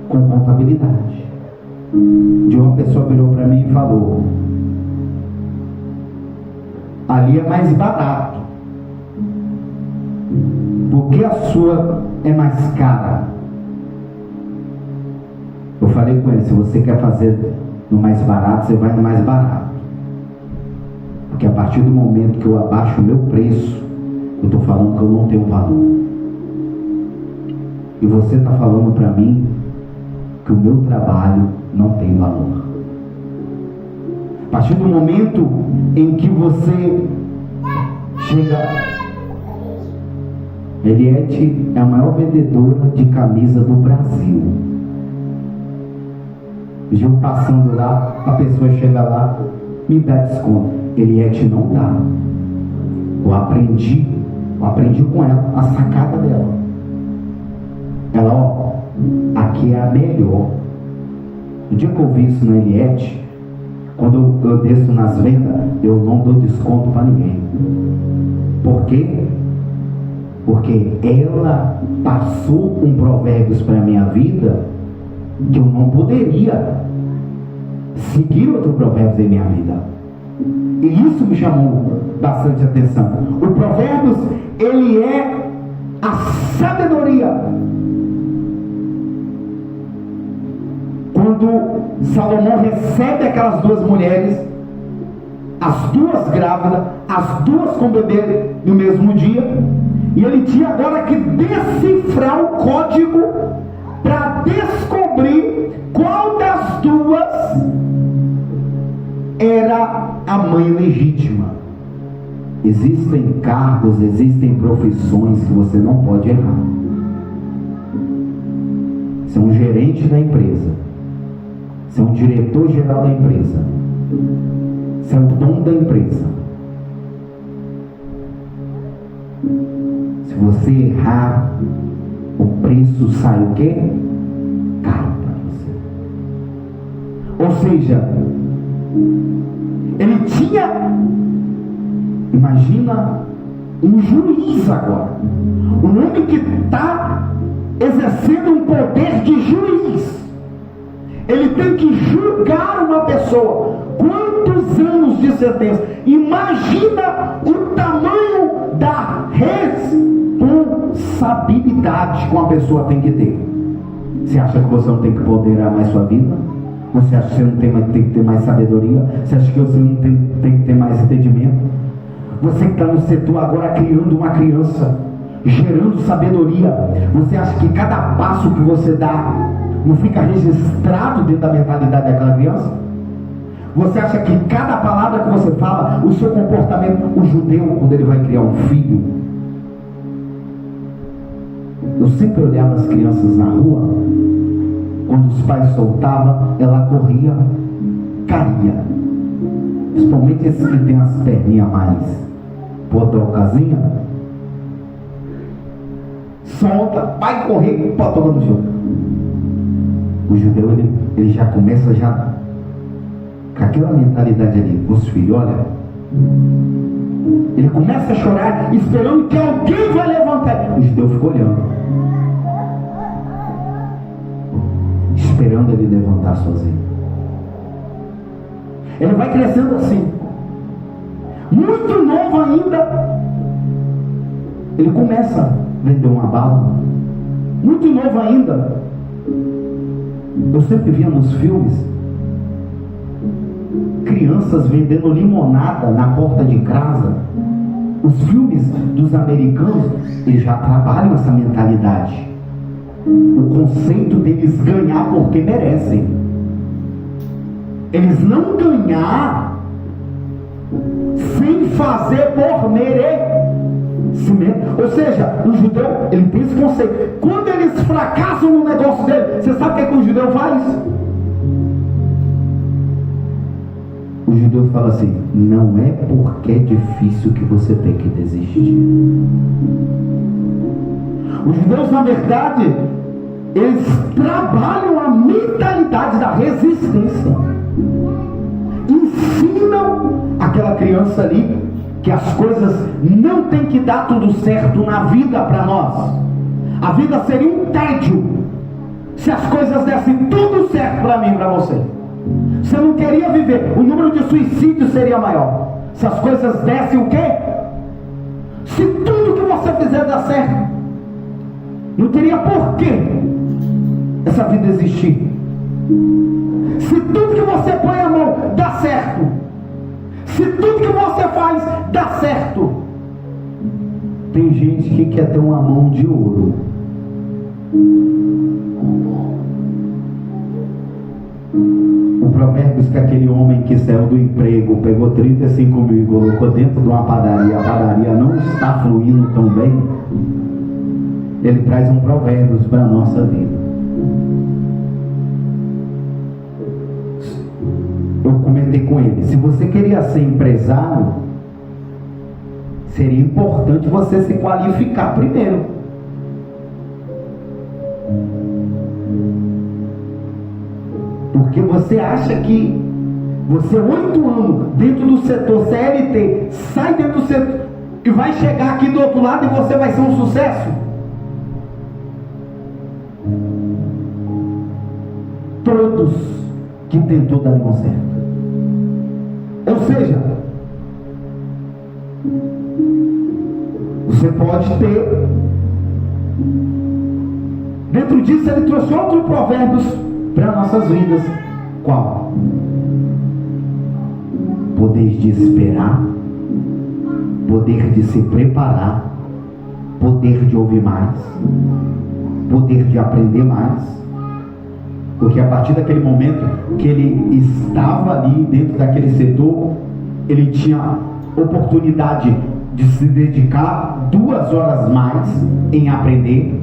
A: com contabilidade, de uma pessoa virou para mim e falou: ali é mais barato, porque a sua é mais cara. Eu falei com ele: se você quer fazer no mais barato, você vai no mais barato, porque a partir do momento que eu abaixo o meu preço, eu estou falando que eu não tenho valor. E você está falando para mim que o meu trabalho não tem valor. A partir do momento em que você chega... Eliette é a maior vendedora de camisa do Brasil. Eu passando lá, a pessoa chega lá, me dá desconto. Eliette não dá. Eu aprendi com ela a sacada dela. Ela, ó, aqui é a melhor. No dia que eu vi isso na Eliette, quando eu desço nas vendas, eu não dou desconto para ninguém. Por quê? Porque ela passou um provérbios para a minha vida que eu não poderia seguir outro provérbios em minha vida. E isso me chamou bastante atenção. O provérbios, ele é a sabedoria. Quando Salomão recebe aquelas duas mulheres, as duas grávidas, as duas com bebê no mesmo dia, e ele tinha agora que decifrar o código para descobrir qual das duas era a mãe legítima. Existem cargos, existem profissões que você não pode errar. Você é um gerente da empresa, você é um diretor geral da empresa, você é o dono da empresa. Se você errar, o preço sai o quê? Caro para você. Ou seja, ele tinha, imagina um juiz agora, um homem que está exercendo um poder de juiz. Ele tem que julgar uma pessoa. Quantos anos de sentença? Imagina o tamanho da responsabilidade que uma pessoa tem que ter. Você acha que você não tem que poderar mais sua vida? Você acha que você não tem que ter mais sabedoria? Você acha que você não tem que ter mais entendimento? Você que está no setor agora criando uma criança, gerando sabedoria, você acha que cada passo que você dá não fica registrado dentro da mentalidade daquela criança? Você acha que cada palavra que você fala, o seu comportamento, o judeu, quando ele vai criar um filho, eu sempre olhava as crianças na rua, quando os pais soltavam, ela corria, caía. Principalmente esses que tem as perninhas mais potrocazinha, solta, vai correr, potoca no chão. O judeu, ele já começa com aquela mentalidade ali, com os filhos, olha, ele começa a chorar, esperando que alguém vai levantar. O judeu fica olhando, esperando ele levantar sozinho. Ele vai crescendo assim, muito novo ainda, ele começa a vender uma bala, muito novo ainda. Eu sempre via nos filmes crianças vendendo limonada na porta de casa. Os filmes dos americanos, eles já trabalham essa mentalidade, o conceito deles ganhar porque merecem. Eles não ganhar sem fazer por merecimento. Ou seja, o judeu, ele tem esse conceito. Quando eles fracassam no negócio dele, você sabe o que o judeu faz? O judeu fala assim: não é porque é difícil que você tem que desistir. Os judeus, na verdade, eles trabalham a mentalidade da resistência. Ensinam aquela criança ali que as coisas não tem que dar tudo certo na vida para nós. A vida seria um tédio se as coisas dessem tudo certo para mim e para você? Você não queria viver, o número de suicídios seria maior. Se as coisas dessem o quê? Se tudo que você fizer dar certo, não teria porquê essa vida existir. Se tudo que você põe a mão dá certo, se tudo que você faz dá certo, tem gente que quer ter uma mão de ouro. O provérbio diz que aquele homem que saiu do emprego, pegou 35 mil e colocou dentro de uma padaria, a padaria não está fluindo tão bem. Ele traz um provérbio para a nossa vida. Eu comentei com ele, se você queria ser empresário, seria importante você se qualificar primeiro. Porque você acha que você 8 anos dentro do setor CLT, sai dentro do setor e vai chegar aqui do outro lado e você vai ser um sucesso? Todos que tentou dar certo. Ou seja, você pode ter, dentro disso ele trouxe outros provérbios para nossas vidas. Qual? Poder de esperar, poder de se preparar, poder de ouvir mais, poder de aprender mais. Porque a partir daquele momento que ele estava ali dentro daquele setor, ele tinha oportunidade de se dedicar 2 horas mais em aprender.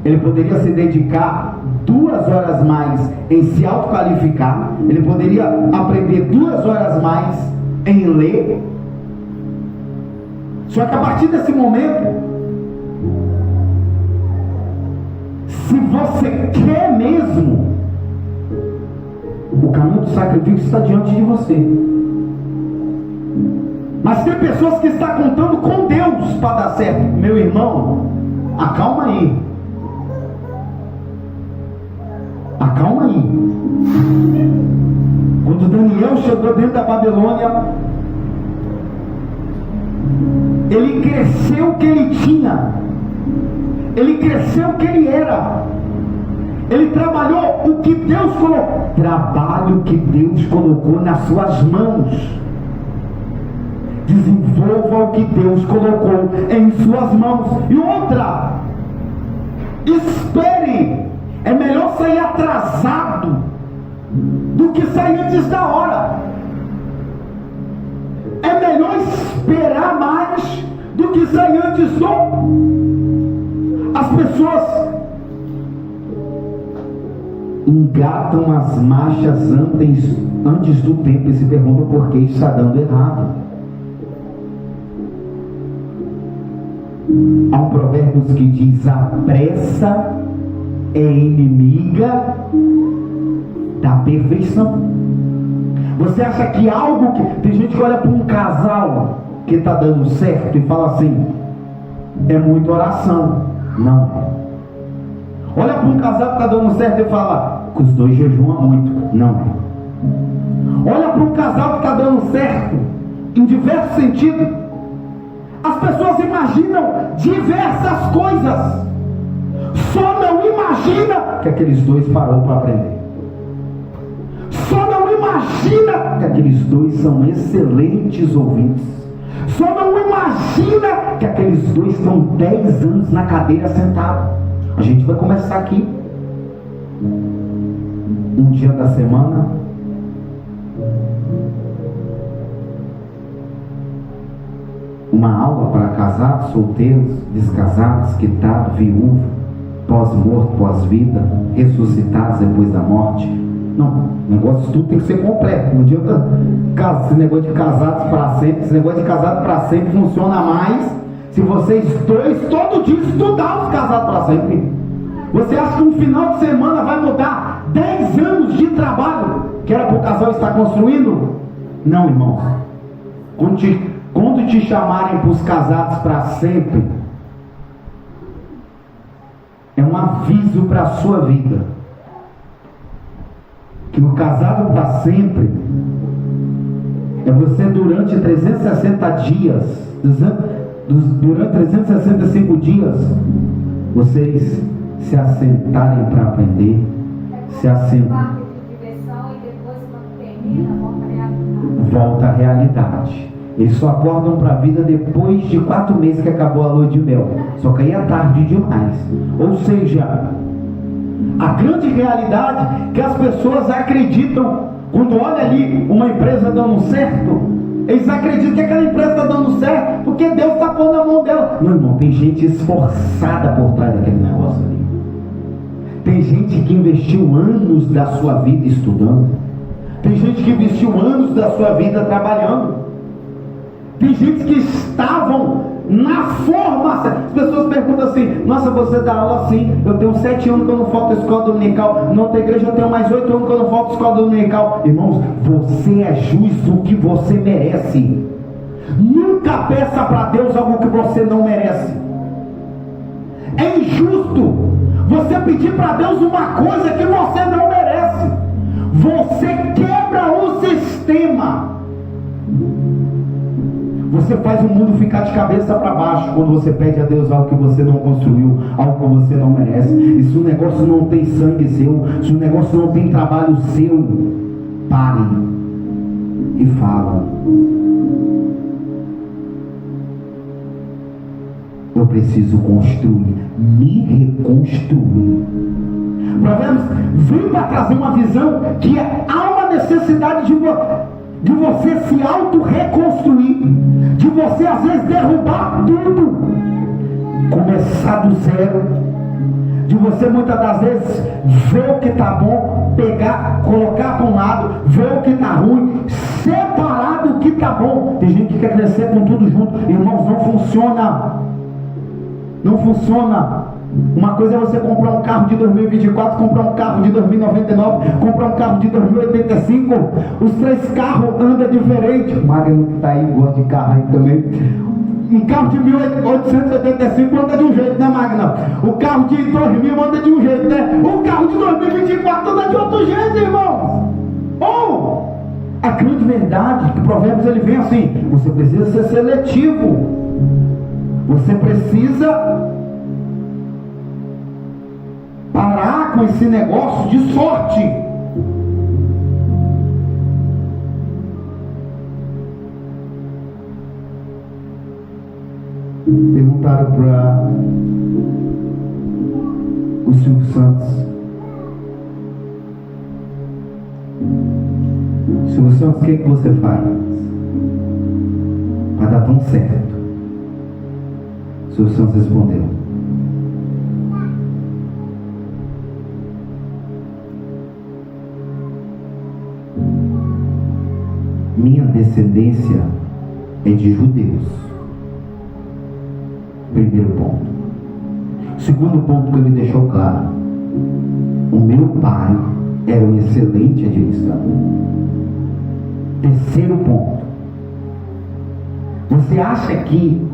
A: Ele poderia se dedicar 2 horas mais em se autoqualificar. Ele poderia aprender 2 horas mais em ler. Só que a partir desse momento, se você quer mesmo, o caminho do sacrifício está diante de você. Mas tem pessoas que estão contando com Deus para dar certo. Meu irmão, acalma aí. Acalma aí. Quando Daniel chegou dentro da Babilônia, ele cresceu o que ele tinha. Ele cresceu o que ele era. Ele trabalhou o que Deus colocou. Trabalho que Deus colocou nas suas mãos. Desenvolva o que Deus colocou em suas mãos. E outra, espere. É melhor sair atrasado do que sair antes da hora. É melhor esperar mais do que sair antes do. As pessoas engatam as marchas antes do tempo e se perguntam por que está dando errado. Há um provérbio que diz: a pressa é inimiga da perfeição. Você acha que algo que... Tem gente que olha para um casal que está dando certo e fala assim: é muita oração. Não. Olha para um casal que está dando certo e fala: os dois jejuam muito. Não. Olha para um casal que está dando certo em diversos sentidos. As pessoas imaginam diversas coisas, só não imagina que aqueles dois pararam para aprender. Só não imagina que aqueles dois são excelentes ouvintes. Só não imagina que aqueles dois estão 10 anos na cadeira sentado. A gente vai começar aqui um dia da semana, uma aula para casados, solteiros, descasados, quitados, viúvos, pós-morto, pós-vida, ressuscitados depois da morte. Não, o negócio tudo tem que ser completo. Não adianta esse negócio de casados para sempre. Esse negócio de casado para sempre funciona mais se vocês dois todo dia estudar os casados para sempre. Você acha que um final de semana vai mudar 10 anos de trabalho que era para o casal estar construindo? Não, irmãos. Quando te chamarem para os casados para sempre, é um aviso para a sua vida. que o casado para sempre é você durante 360 dias, durante 365 dias, vocês se assentarem para aprender, se assentar. Volta à realidade. Eles só acordam para a vida depois de 4 meses que acabou a lua de mel. Só que aí é tarde demais. Ou seja, a grande realidade é que as pessoas acreditam, quando olha ali uma empresa dando certo, eles acreditam que aquela empresa está dando certo porque Deus está pondo na mão dela. Meu irmão, tem gente esforçada por trás daquele negócio ali. Tem gente que investiu anos da sua vida estudando. Tem gente que investiu anos da sua vida trabalhando. Tem gente que estavam na formação. As pessoas perguntam assim: nossa, você dá aula assim? Eu tenho 7 anos que eu não falto a escola dominical. Na outra igreja eu tenho mais 8 anos que eu não falto a escola dominical. Irmãos, você é justo o que você merece. Nunca peça para Deus algo que você não merece. É injusto você pedir para Deus uma coisa que você não merece. Você quebra o sistema. Você faz o mundo ficar de cabeça para baixo quando você pede a Deus algo que você não construiu, algo que você não merece. E se o negócio não tem sangue seu, se o negócio não tem trabalho seu, pare e fala: eu preciso construir, me reconstruir. Provérbios vem para trazer uma visão que há uma necessidade de você se auto-reconstruir, de você às vezes derrubar tudo, começar do zero, de você muitas das vezes ver o que está bom, pegar, colocar para um lado, ver o que está ruim, separar do que está bom. Tem gente que quer crescer com tudo junto. Irmãos, não funciona. Não funciona. Uma coisa é você comprar um carro de 2024, comprar um carro de 2099, comprar um carro de 2085. Os 3 carros andam diferente. O Magno que está aí gosta de carro aí também. Um carro de 1885 anda de um jeito, né, Magna? O carro de 2000 anda de um jeito, né? O carro de 2024 anda de outro jeito, irmão. Ou a grande verdade que Provérbios ele vem assim: você precisa ser seletivo. Você precisa parar com esse negócio de sorte. Perguntaram para o Silvio Santos: Silvio Santos, o que você faz para dar tão certo? O Silvio Santos respondeu: minha descendência é de judeus. Primeiro ponto. Segundo ponto que ele deixou claro: o meu pai era um excelente administrador. Terceiro ponto: você acha que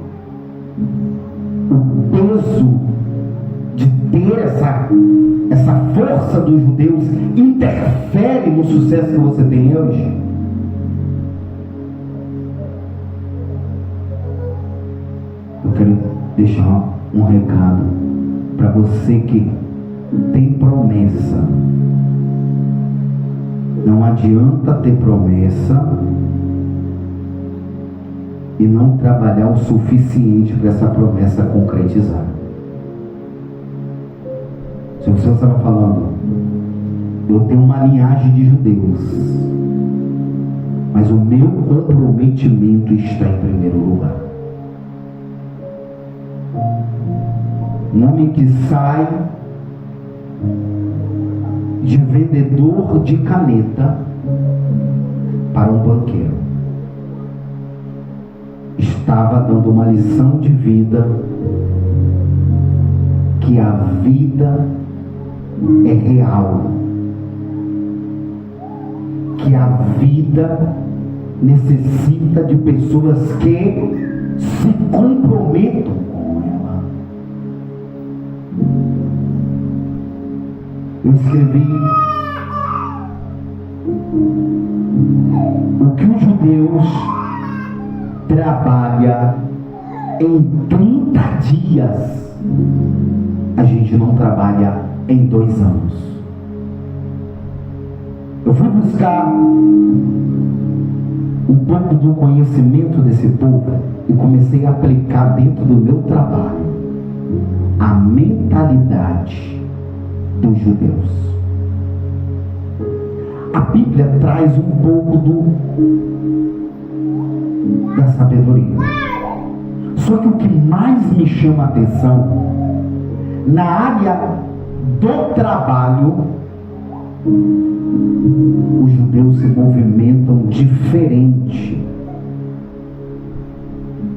A: o peso de ter essa força dos judeus interfere no sucesso que você tem hoje? Eu quero deixar um recado para você que tem promessa. Não adianta ter promessa e não trabalhar o suficiente para essa promessa concretizar. Se você estava falando: eu tenho uma linhagem de judeus, mas o meu comprometimento está em primeiro lugar. Um homem que sai de vendedor de caneta para um banqueiro estava dando uma lição de vida, que a vida é real, que a vida necessita de pessoas que se comprometam com ela. Eu escrevi O que os judeus trabalham em 30 dias, a gente não trabalha em 2 anos. Eu fui buscar um pouco do conhecimento desse povo e comecei a aplicar dentro do meu trabalho a mentalidade dos judeus. A Bíblia traz um pouco da sabedoria. Só que o que mais me chama a atenção, na área do trabalho, os judeus se movimentam diferente,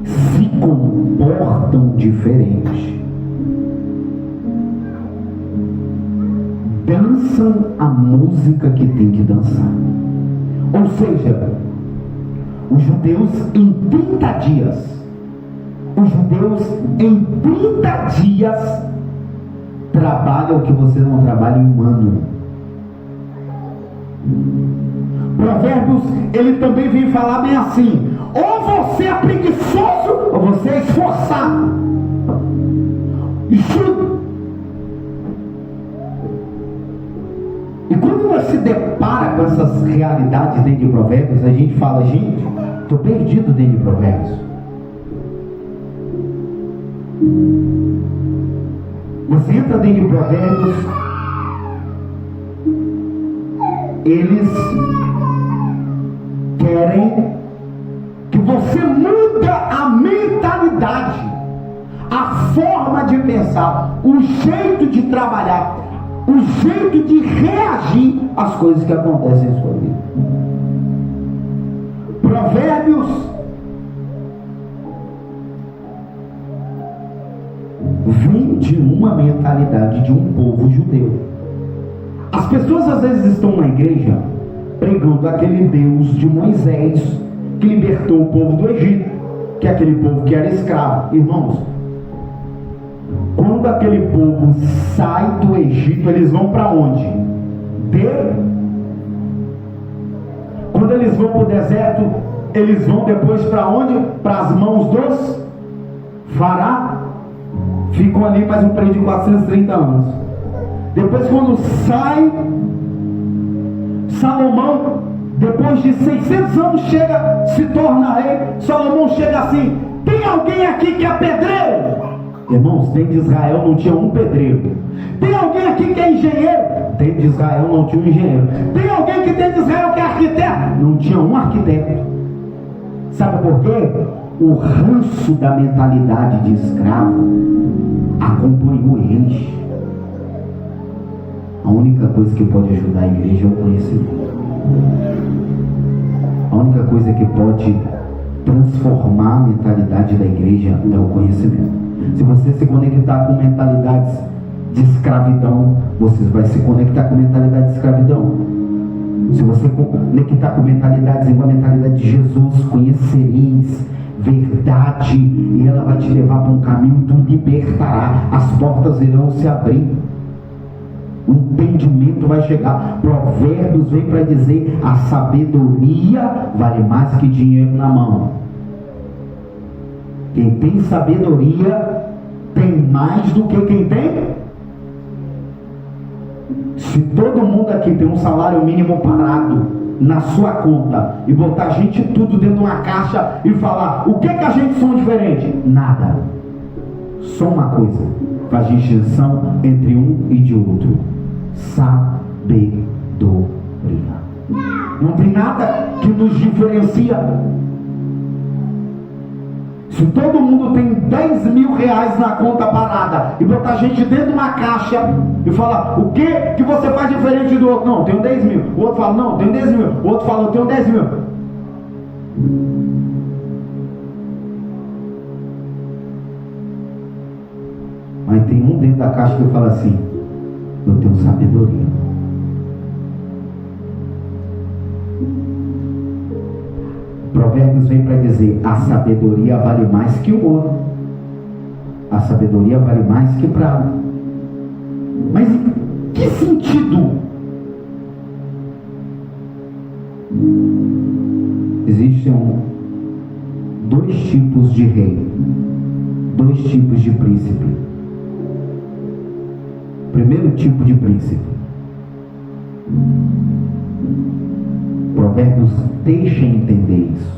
A: se comportam diferente, dançam a música que tem que dançar. Ou seja, os judeus em 30 dias, trabalham o que você não trabalha em um ano. Provérbios, ele também vem falar bem assim: ou você é preguiçoso, ou você é esforçado. E quando você se depara com essas realidades dentro de Provérbios, a gente fala: gente, estou perdido dentro de Provérbios. Você entra dentro de Provérbios, eles querem que você muda a mentalidade, a forma de pensar, o jeito de trabalhar, o jeito de reagir às coisas que acontecem em sua vida. Provérbios vem de uma mentalidade de um povo judeu. As pessoas às vezes estão na igreja pregando aquele Deus de Moisés que libertou o povo do Egito, que é aquele povo que era escravo. Irmãos, quando aquele povo sai do Egito, eles vão para onde? Quando eles vão para o deserto, eles vão depois para onde? Para as mãos dos faraós. Ficam ali mais um período de 430 anos. Depois, quando sai, Salomão, depois de 600 anos, se torna rei. Salomão chega assim: tem alguém aqui que é pedreiro? Irmãos, dentro de Israel não tinha um pedreiro. Tem alguém aqui que é engenheiro? Dentro de Israel não tinha um engenheiro. Tem alguém que dentro de Israel que é arquiteto? Não tinha um arquiteto. Sabe por quê? O ranço da mentalidade de escravo acompanhou eles. A única coisa que pode ajudar a igreja é o conhecimento. A única coisa que pode transformar a mentalidade da igreja é o conhecimento. Se você se conectar com mentalidades de escravidão, você vai se conectar com mentalidade de escravidão. Se você conectar com mentalidades igual a mentalidade de Jesus, conhecereis verdade, e ela vai te levar para um caminho que te libertará. As portas irão se abrir, o entendimento vai chegar. Provérbios vem para dizer: a sabedoria vale mais que dinheiro na mão. Quem tem sabedoria tem mais do que quem tem. Se todo mundo aqui tem um salário mínimo parado na sua conta e botar a gente tudo dentro de uma caixa e falar: o que a gente são diferente? Nada. Só uma coisa faz distinção entre um e de outro: sabedoria. Não tem nada que nos diferencia. Se todo mundo tem 10 mil reais na conta parada e botar a gente dentro de uma caixa e falar: o que você faz diferente do outro? Não, eu tenho 10 mil. O outro fala: não, eu tenho 10 mil. O outro fala: eu tenho 10 mil. Mas tem um dentro da caixa que fala assim: eu tenho sabedoria. Provérbios vem para dizer: a sabedoria vale mais que o ouro, a sabedoria vale mais que prata. Mas em que sentido? Existem dois tipos de rei, dois tipos de príncipe. Primeiro tipo de príncipe, Provérbios deixa entender isso.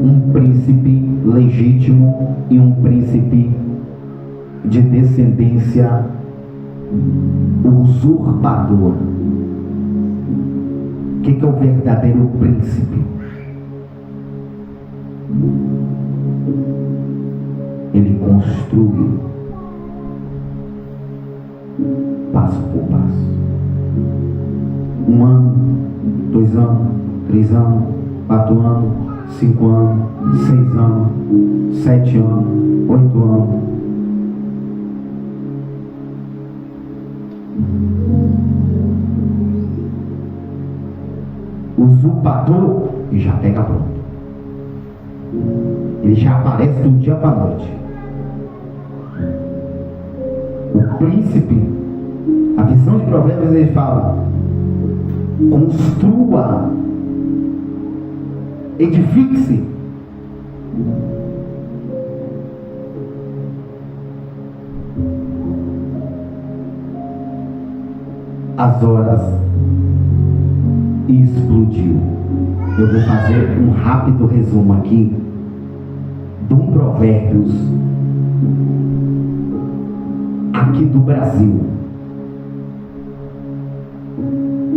A: Um príncipe legítimo e um príncipe de descendência usurpadora. O que é o verdadeiro príncipe? Ele construiu passo por passo. 1 ano, 2 anos, 3 anos, 4 anos, 5 anos, 6 anos, 7 anos, 8 anos. O usurpador já pega pronto. Ele já aparece do dia para a noite. O príncipe, a visão de Provérbios, ele fala: construa, edifique-se. As horas explodiu. Eu vou fazer um rápido resumo aqui de um Provérbios aqui do Brasil.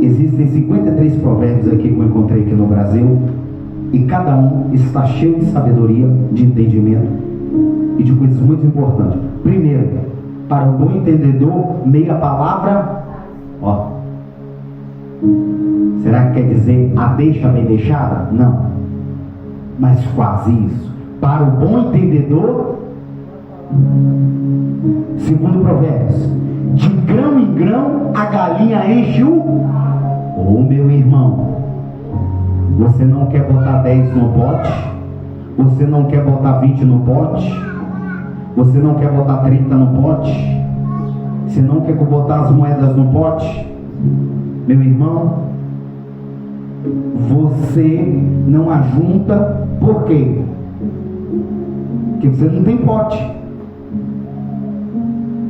A: Existem 53 provérbios aqui que eu encontrei aqui no Brasil, e cada um está cheio de sabedoria, de entendimento e de coisas muito importantes. Primeiro, para o bom entendedor, meia palavra, ó. Será que quer dizer a deixa bem deixada? Não, mas quase isso. Para o bom entendedor, segundo Provérbios, de grão em grão a galinha enche o... Ô meu irmão, você não quer botar 10 no pote? Você não quer botar 20 no pote? Você não quer botar 30 no pote? Você não quer botar as moedas no pote? Meu irmão, você não ajunta. Por quê? Porque você não tem pote.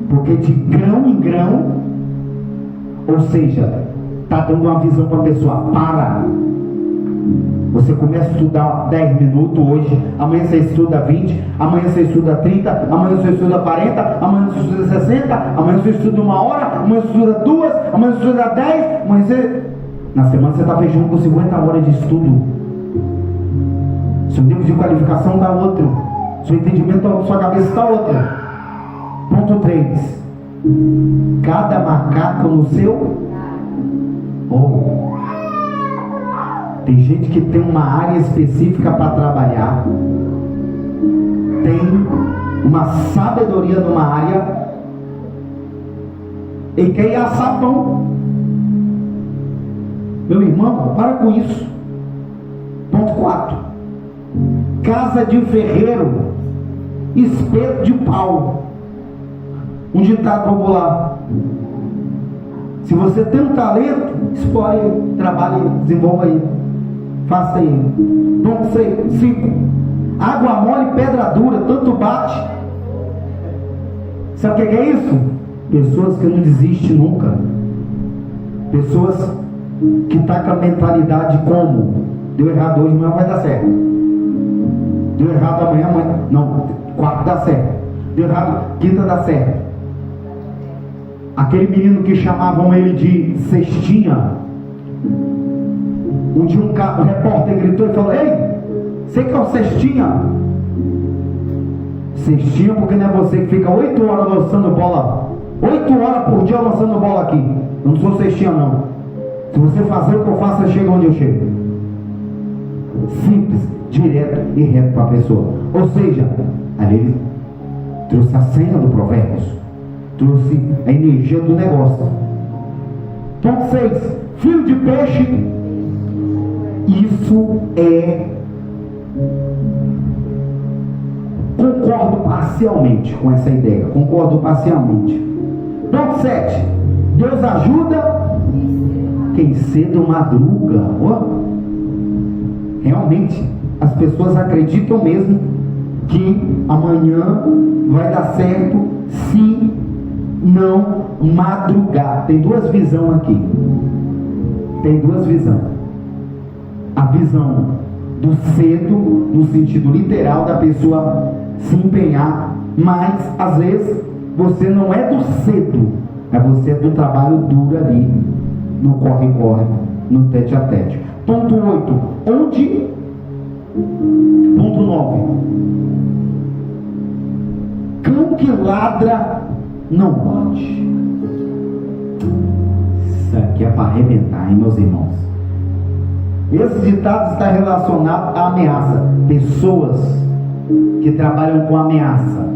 A: Porque de grão em grão, ou seja, está dando uma visão para a pessoa: para. Você começa a estudar 10 minutos hoje, amanhã você estuda 20, amanhã você estuda 30, amanhã você estuda 40, amanhã você estuda 60, amanhã você estuda 1 hora, amanhã você estuda 2, amanhã você estuda 10, amanhã você... Na semana você está fechando com 50 horas de estudo. Seu nível de qualificação está outro, seu entendimento, sua cabeça está outra. Ponto 3. Cada macaco no seu... Tem gente que tem uma área específica para trabalhar, tem uma sabedoria numa área e quer ir assar pão. Meu irmão, para com isso. Ponto 4. Casa de ferreiro, espeto de pau. Um ditado popular. Se você tem um talento, explore ele, trabalhe ele, desenvolva ele, faça ele. Ponto 5. Água mole, pedra dura, tanto bate. Sabe o que é isso? Pessoas que não desistem nunca. Pessoas que estão com a mentalidade como: deu errado hoje, amanhã vai dar certo. Deu errado amanhã, não, quarta dá certo. Deu errado, quinta dá certo. Aquele menino que chamavam ele de Cestinha. Um dia um repórter gritou e falou: ei, você que é o Cestinha? Cestinha porque não é você que fica 8 horas lançando bola, 8 horas por dia lançando bola aqui. Eu não sou Cestinha não. Se você fazer o que eu faço, você chega onde eu chego. Simples, direto e reto para a pessoa. Ou seja, ali ele trouxe a senha do Provérbios, trouxe a energia do negócio. Ponto 6. Fio de peixe. Isso é... Concordo parcialmente com essa ideia. Concordo parcialmente. Ponto 7. Deus ajuda quem cedo madruga. Oh, realmente, as pessoas acreditam mesmo que amanhã vai dar certo se não madrugar. Tem duas visões aqui. Tem duas visões. A visão do cedo, no sentido literal da pessoa se empenhar, mas às vezes você não é do cedo, mas você é do trabalho duro ali, no corre-corre, no tete-a-tete. Ponto 8. Onde? Ponto 9. Cão que ladra não morde. Isso aqui é para arrebentar, hein, meus irmãos? Esse ditado está relacionado à ameaça. Pessoas que trabalham com ameaça.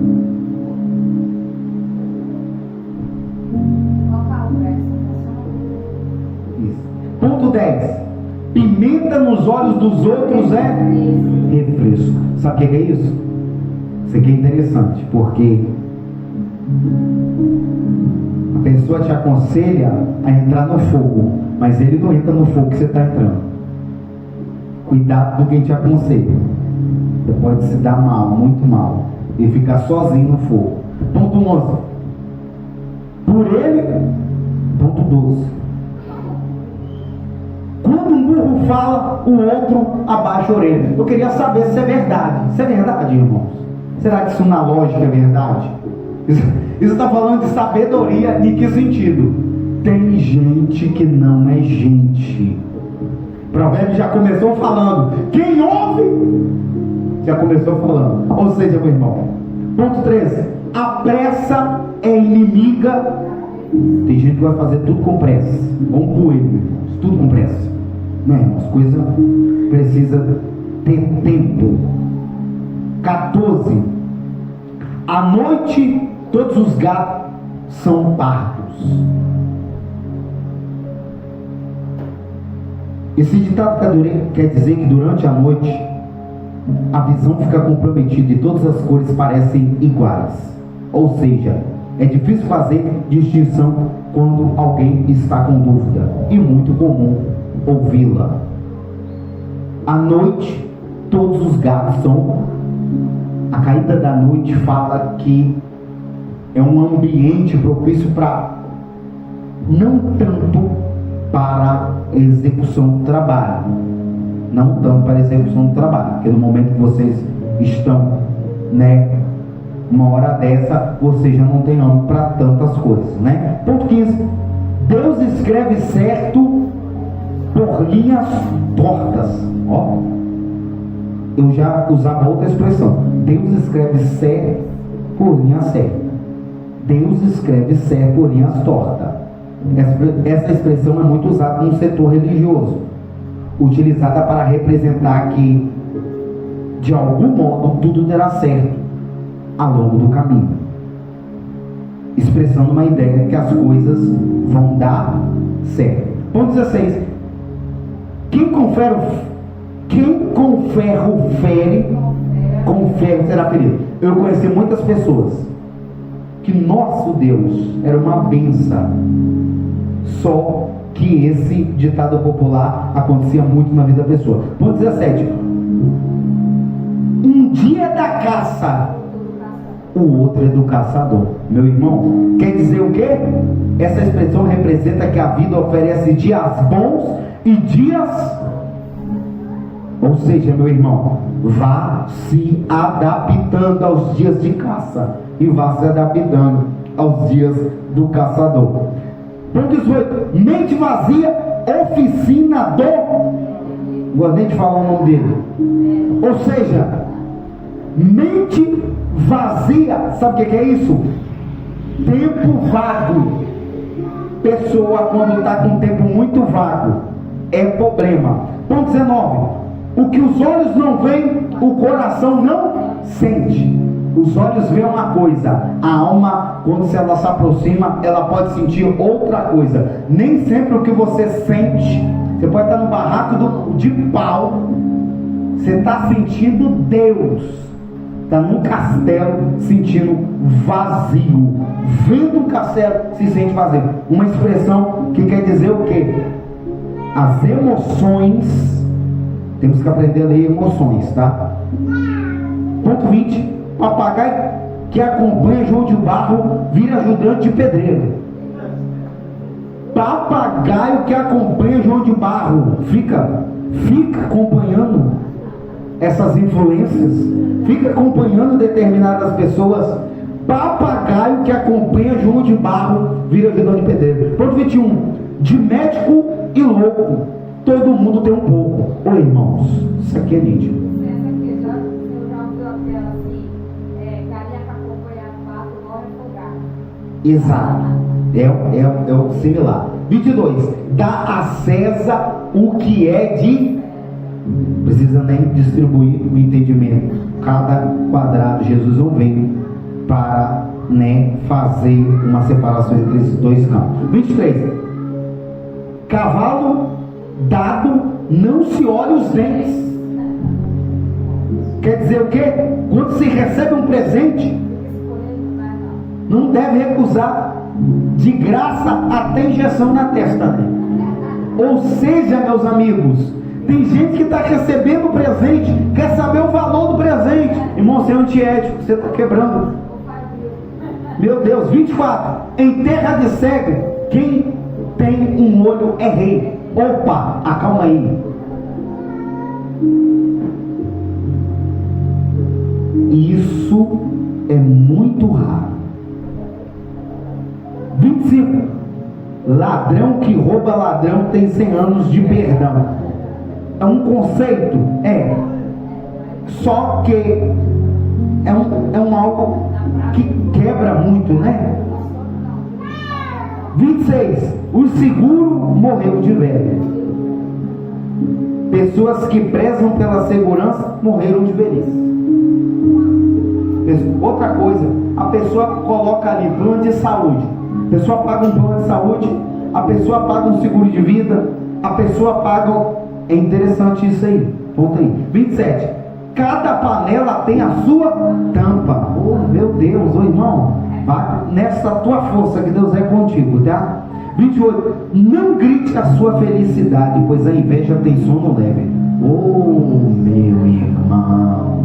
A: Isso. Ponto 10. Pimenta nos olhos dos outros é refresco. Sabe o que é isso? Isso aqui é interessante, porque a pessoa te aconselha a entrar no fogo, mas ele não entra no fogo que você está entrando. Cuidado com quem te aconselha. Você pode se dar mal, muito mal, e ficar sozinho no fogo. Ponto 11. Por ele. Ponto 12. Quando um burro fala, o outro abaixa a orelha. Eu queria saber se é verdade. Isso é verdade, irmãos? Será que isso na lógica é verdade? Isso está falando de sabedoria em que sentido? Tem gente que não é gente. O provérbio já começou falando. Quem ouve? Já começou falando. Ou seja, meu irmão. Ponto 13. A pressa é inimiga. Tem gente que vai fazer tudo com pressa. Vamos com ele, irmãos. Tudo com pressa. Não, irmãos. Coisa precisa ter tempo. 14. À noite, todos os gatos são pardos. Esse ditado quer dizer que durante a noite a visão fica comprometida e todas as cores parecem iguais. Ou seja, é difícil fazer distinção quando alguém está com dúvida e muito comum ouvi-la. À noite, todos os gatos são. A caída da noite fala que é um ambiente propício para, não tanto para a execução do trabalho, não tanto para a execução do trabalho, porque no momento que vocês estão, uma hora dessa, você já não tem ânimo para tantas coisas, Ponto 15. Deus escreve certo por linhas tortas. Eu já usava outra expressão. Deus escreve certo por linha certa. Deus escreve certo por linhas tortas. Essa expressão é muito usada no setor religioso, utilizada para representar que, de algum modo, tudo dará certo ao longo do caminho, expressando uma ideia que as coisas vão dar certo. Ponto 16. Quem com ferro fere, com ferro será ferido. Eu conheci muitas pessoas que nosso Deus era uma benção, só que esse ditado popular acontecia muito na vida da pessoa. Ponto 17. Um dia da caça, o outro é do caçador. Meu irmão, quer dizer o quê? Essa expressão representa que a vida oferece dias bons e dias. Ou seja, meu irmão, vá se adaptando aos dias de caça e vá se adaptando aos dias do caçador. Ponto 18. Mente vazia, oficina do. Gostei de falar o nome dele. Ou seja, mente vazia, sabe o que é isso? Tempo vago. Pessoa quando está com tempo muito vago é problema. Ponto 19. O que os olhos não veem, o coração não sente. Os olhos veem uma coisa, a alma, quando ela se aproxima, ela pode sentir outra coisa. Nem sempre o que você sente, você pode estar no barraco de pau, você está sentindo Deus, está num castelo sentindo vazio, vendo um castelo se sente vazio. Uma expressão que quer dizer o quê? as emoções, temos que aprender a ler emoções, tá? Ponto 20, papagaio que acompanha João de Barro vira ajudante de pedreiro. Papagaio que acompanha João de Barro fica acompanhando essas influências, fica acompanhando determinadas pessoas. Papagaio que acompanha João de Barro vira ajudante de pedreiro. Ponto 21, de médico e louco todo mundo tem um pouco. Ô irmãos, isso aqui é nítido. Exato, é o similar. 22, dá a César o que é de. Precisa nem distribuir o entendimento. Cada quadrado Jesus não veio para fazer uma separação entre esses dois campos. 23, cavalo dado não se olha os dentes. Quer dizer o quê? Quando se recebe um presente, não deve recusar. De graça até injeção na testa, né? Ou seja, meus amigos, tem gente que está recebendo o presente, quer saber o valor do presente. Irmão, você é antiético, você está quebrando. Meu Deus. 24, em terra de cega, quem tem um olho é rei. Opa, acalma aí. Isso é muito raro. 25, ladrão que rouba ladrão tem 100 anos de perdão. É um conceito? É. Só que é um algo que quebra muito, né? 26, o seguro morreu de velho. Pessoas que prezam pela segurança morreram de velhice. Outra coisa, a pessoa coloca ali plano de saúde. A pessoa paga um plano de saúde, a pessoa paga um seguro de vida, a pessoa paga. É interessante isso aí. Ponto aí. 27. Cada panela tem a sua tampa. Oh, meu Deus, ô irmão, vai nessa tua força que Deus é contigo, tá? 28. Não grite a sua felicidade, pois a inveja tem sono leve. Oh, meu irmão,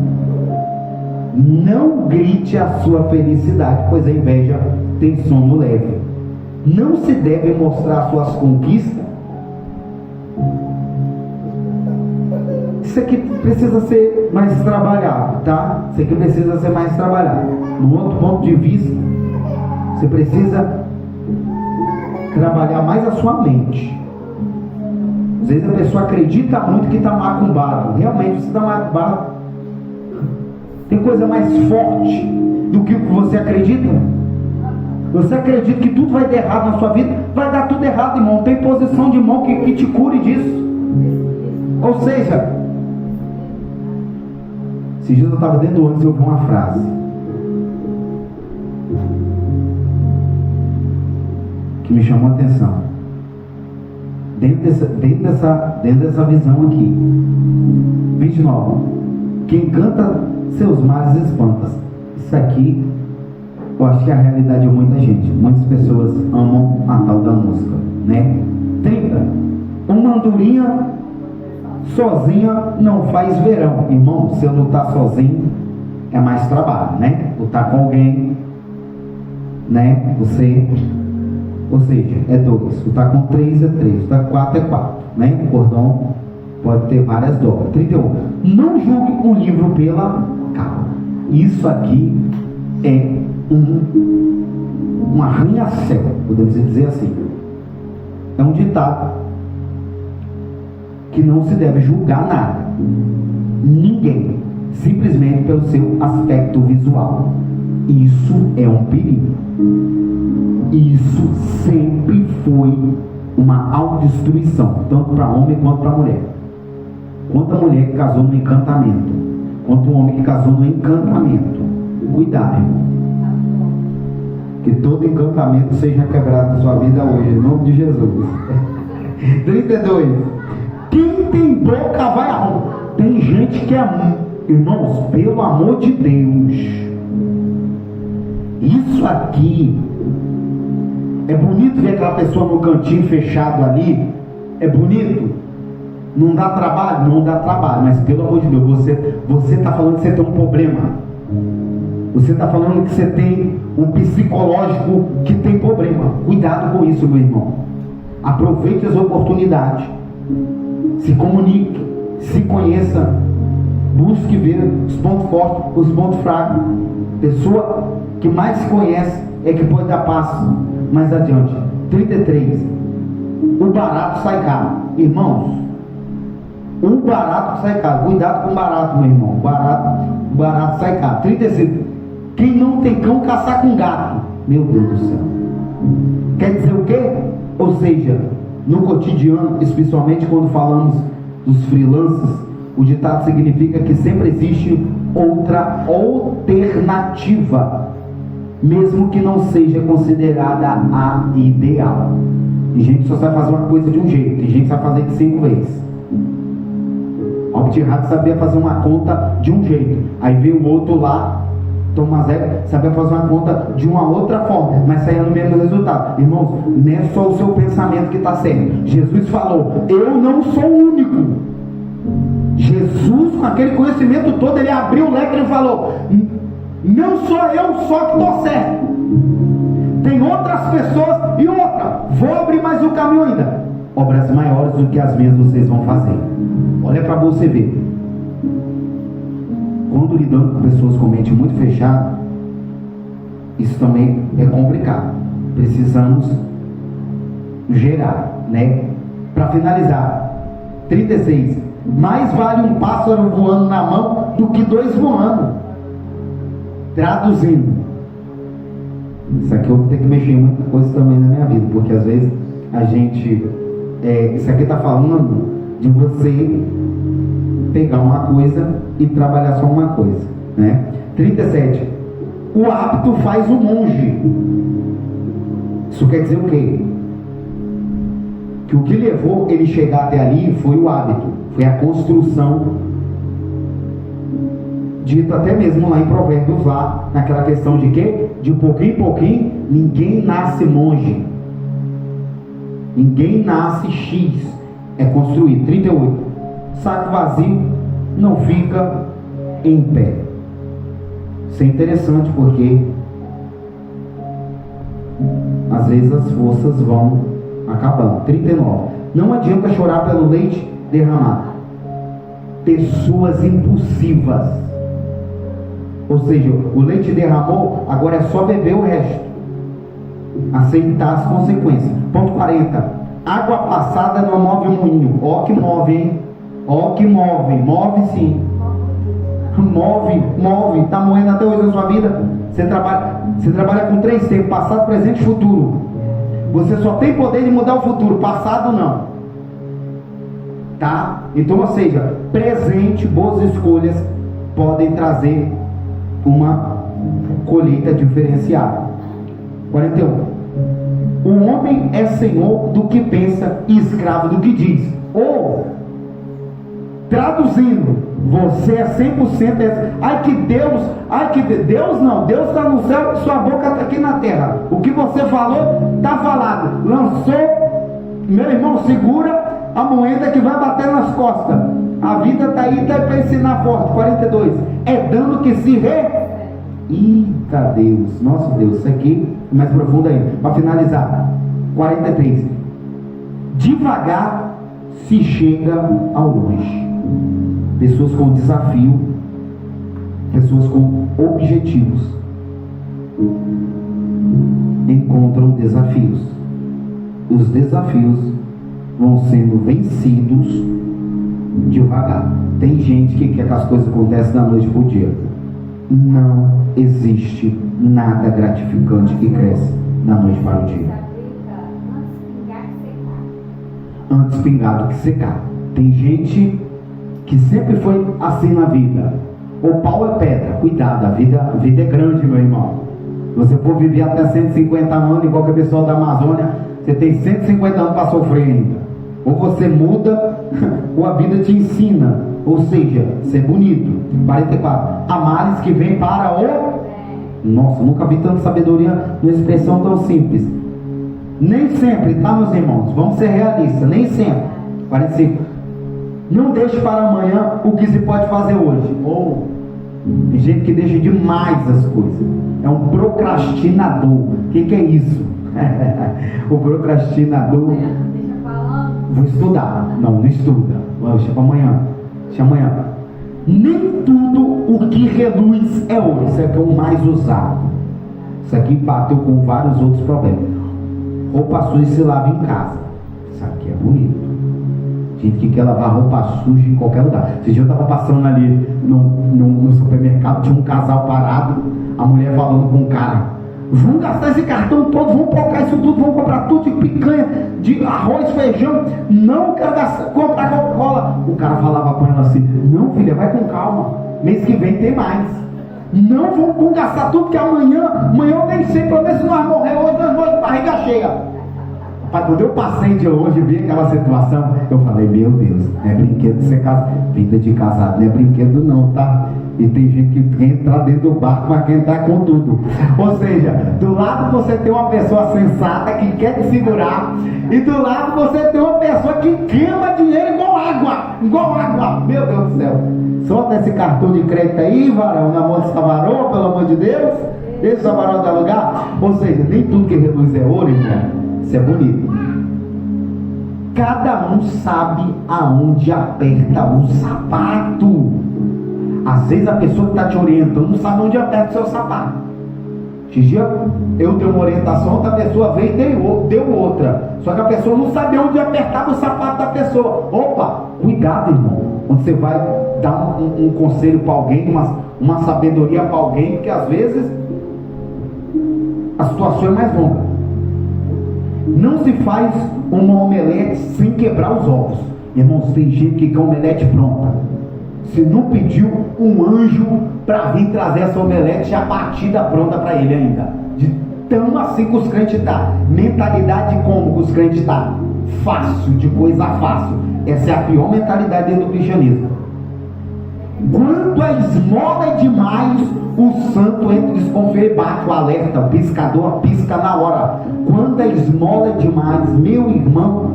A: não grite a sua felicidade, pois a inveja tem sono leve. Não se deve mostrar suas conquistas. Isso aqui precisa ser mais trabalhado, tá? Isso aqui precisa ser mais trabalhado. No outro ponto de vista, você precisa trabalhar mais a sua mente. Às vezes a pessoa acredita muito que está macumbado. Realmente você está macumbado. Tem coisa mais forte do que o que você acredita? Você acredita que tudo vai dar errado na sua vida? Vai dar tudo errado, irmão. Tem posição de mão que te cure disso. Ou seja, esses dias eu estava dentro do ônibus e ouvi uma frase que me chamou a atenção. Dentro dessa visão aqui. 29. Quem canta seus males espanta. Isso aqui eu acho que é a realidade de muita gente. Muitas pessoas amam a tal da música, né? 30. Uma andorinha sozinha não faz verão. Irmão, se eu lutar sozinho é mais trabalho, né? Lutar com alguém, né? Ou seja, é 2. Lutar com 3 é 3. Lutar com 4 é 4, né? O cordão pode ter várias dobras. 31. Não julgue um livro pela capa. Isso aqui é um arranha-céu, podemos dizer assim. É um ditado que não se deve julgar nada, ninguém, simplesmente pelo seu aspecto visual. Isso é um perigo. Isso sempre foi uma autodestruição, tanto para homem quanto para mulher. Quanto a mulher que casou no encantamento, quanto o homem que casou no encantamento. Cuidado, irmão. Que todo encantamento seja quebrado na sua vida hoje, em nome de Jesus. 32. Quem tem boca vai arrumar. Tem gente que é, irmãos, pelo amor de Deus, isso aqui é bonito ver aquela pessoa no cantinho fechado ali, É bonito? Não dá trabalho? Não dá trabalho. Mas pelo amor de Deus, você está falando que você tem um problema. Você está falando que você tem um psicológico que tem problema. Cuidado com isso, meu irmão. Aproveite as oportunidades. Se comunique, se conheça, busque ver os pontos fortes, os pontos fracos. Pessoa que mais se conhece é que pode dar passo mais adiante. 33. O barato sai caro. Irmãos, o barato sai caro. Cuidado com o barato, meu irmão. O barato sai caro. 35. Quem não tem cão, caçar com gato. Meu Deus do céu. Quer dizer o quê? Ou seja, no cotidiano, especialmente quando falamos dos freelancers, o ditado significa que sempre existe outra alternativa, mesmo que não seja considerada a ideal. Tem gente que só sabe fazer uma coisa de um jeito, tem gente que sabe fazer de 5 vezes. Albert Einstein sabia fazer uma conta de um jeito, aí veio o outro lá, Thomas Edison sabia fazer uma conta de uma outra forma, mas saía no mesmo resultado. Irmãos, não é só o seu pensamento que está certo. Jesus falou: eu não sou o único. Jesus, com aquele conhecimento todo, ele abriu o leque e falou: não sou eu só que estou certo, tem outras pessoas. E outra, vou abrir mais um caminho ainda, obras maiores do que as minhas vocês vão fazer. Olha para você ver. Quando lidando com pessoas com mente muito fechada, isso também é complicado. Precisamos gerar, né? Para finalizar, 36. Mais vale um pássaro voando na mão do que 2 voando. Traduzindo, isso aqui eu vou ter que mexer em muita coisa também na minha vida, porque às vezes a gente, isso aqui está falando de você pegar uma coisa e trabalhar só uma coisa, né? 37. O hábito faz o monge. Isso quer dizer o quê? Que o que levou ele chegar até ali foi o hábito, foi a construção, dito até mesmo lá em Provérbios, lá naquela questão de quê? De pouquinho em pouquinho ninguém nasce monge, ninguém nasce X, é construído. 38. Saco vazio não fica em pé. Isso é interessante porque às vezes as forças vão acabando. 39. Não adianta chorar pelo leite derramado. Pessoas impulsivas, ou seja, o leite derramou, agora é só beber o resto, aceitar as consequências. Ponto 40. Água passada não move moinho. Ó que move, hein? Ó que move, move sim. Move, está moendo até hoje na sua vida. Você trabalha com 3 tempos: passado, presente e futuro. Você só tem poder de mudar o futuro, passado não. Tá? Então, ou seja, presente, boas escolhas podem trazer uma colheita diferenciada. 41. O homem é senhor do que pensa e escravo do que diz. Ou, traduzindo, você é 100%. Deus não, Deus está no céu e sua boca está aqui na terra. O que você falou, está falado. Lançou, meu irmão, segura a moeda que vai bater nas costas. A vida está aí até para ensinar forte. 42. É dando que se vê. Eita Deus, nosso Deus, isso aqui é mais profundo ainda. Para finalizar, 43. Devagar se chega ao longe. Pessoas com desafio, pessoas com objetivos encontram desafios. Os desafios vão sendo vencidos devagar. Tem gente que quer que as coisas aconteçam da noite para o dia. Não existe nada gratificante que cresce da noite para o dia. Antes pingar do que secar. Tem gente que sempre foi assim na vida. O pau é pedra. Cuidado, a vida é grande, meu irmão. Se você for viver até 150 anos, igual que o pessoal da Amazônia, você tem 150 anos para sofrer ainda. Ou você muda, ou a vida te ensina. Ou seja, ser bonito. 44. Há males que vem para o... Nossa, nunca vi tanta sabedoria numa expressão tão simples. Nem sempre, tá, meus irmãos? Vamos ser realistas, nem sempre. 45. Não deixe para amanhã o que se pode fazer hoje. Ou tem gente que deixa demais as coisas. É um procrastinador. O que é isso? O procrastinador. Vou estudar. Não estuda. Deixa para amanhã. Deixa amanhã. Nem tudo o que reluz é ouro. Isso aqui é o mais usado. Isso aqui bateu com vários outros problemas. Roupa suja se lava em casa. Isso aqui é bonito. Gente que quer lavar roupa suja em qualquer lugar. Esse dia eu estava passando ali no supermercado, tinha um casal parado, a mulher falando com o cara: vamos gastar esse cartão todo, vamos colocar isso tudo, vamos comprar tudo de picanha, de arroz, feijão, não quero comprar Coca-Cola. O cara falava com ela assim: não, filha, vai com calma, mês que vem tem mais. Não vamos gastar tudo, que amanhã eu nem sei, pelo menos se nós morrer hoje, nós vamos de barriga cheia. Quando eu passei de longe e vi aquela situação, eu falei: meu Deus, não é brinquedo de ser casado. Vida de casado não é brinquedo não, tá? E tem gente que quer entrar dentro do barco, mas quer entrar com tudo. Ou seja, do lado você tem uma pessoa sensata que quer te segurar, e do lado você tem uma pessoa que queima dinheiro igual água. Meu Deus do céu. Solta esse cartão de crédito aí, varão, na mão dessa varoa, pelo amor de Deus. Deixa o varão dar lugar. Ou seja, nem tudo que reluz é ouro, irmão. Isso é bonito. Cada um sabe aonde aperta o sapato. Às vezes a pessoa que está te orientando não sabe onde aperta o seu sapato. Esse dia eu dei uma orientação, outra pessoa veio e deu outra. Só que a pessoa não sabia onde apertava o sapato da pessoa. Opa, cuidado, irmão. Quando você vai dar um conselho para alguém, uma sabedoria para alguém, porque às vezes a situação é mais longa. Não se faz uma omelete sem quebrar os ovos. Irmãos, tem gente que quer omelete pronta. Se não pediu um anjo para vir trazer essa omelete já batida pronta para ele ainda. De tão assim que os crentes estão. Mentalidade como que os crentes estão? Fácil, de coisa fácil. Essa é a pior mentalidade dentro do cristianismo. Quando a esmola é demais, o santo entra em desconfiança e bate o alerta, o piscador pisca na hora. Quando a esmola é demais, meu irmão,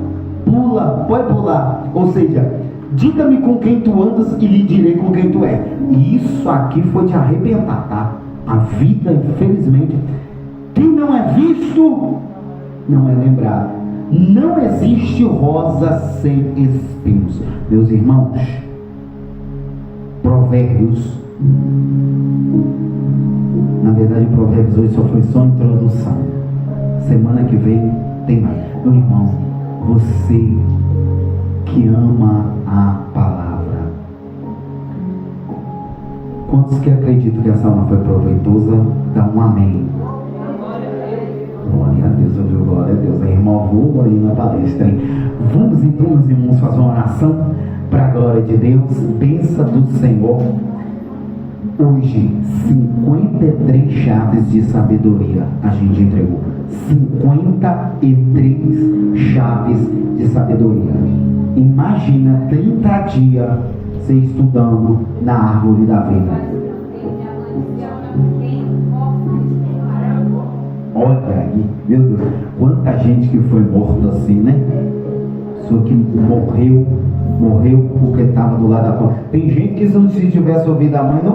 A: pula, pode pular. Ou seja, diga-me com quem tu andas e lhe direi com quem tu é. E isso aqui foi de arrebentar, tá? A vida, infelizmente, quem não é visto, não é lembrado. Não existe rosa sem espinhos. Meus irmãos, Provérbios, na verdade Provérbios hoje só foi só introdução. Semana que vem tem mais. Meu irmão, você que ama a palavra, quantos que acreditam que essa aula foi proveitosa, dá um amém. Glória a Deus, eu digo glória a Deus. A irmã voa aí na palestra, hein? Vamos então, meus irmãos, fazer uma oração para a glória de Deus. Bênção do Senhor. Hoje, 53 chaves de sabedoria a gente entregou. 53 chaves de sabedoria. Imagina 30 dias você estudando na árvore da vida. Olha aí, meu Deus, quanta gente que foi morta assim, né? Só que morreu porque estava do lado da porta. Tem gente que se tivesse ouvido a mãe, não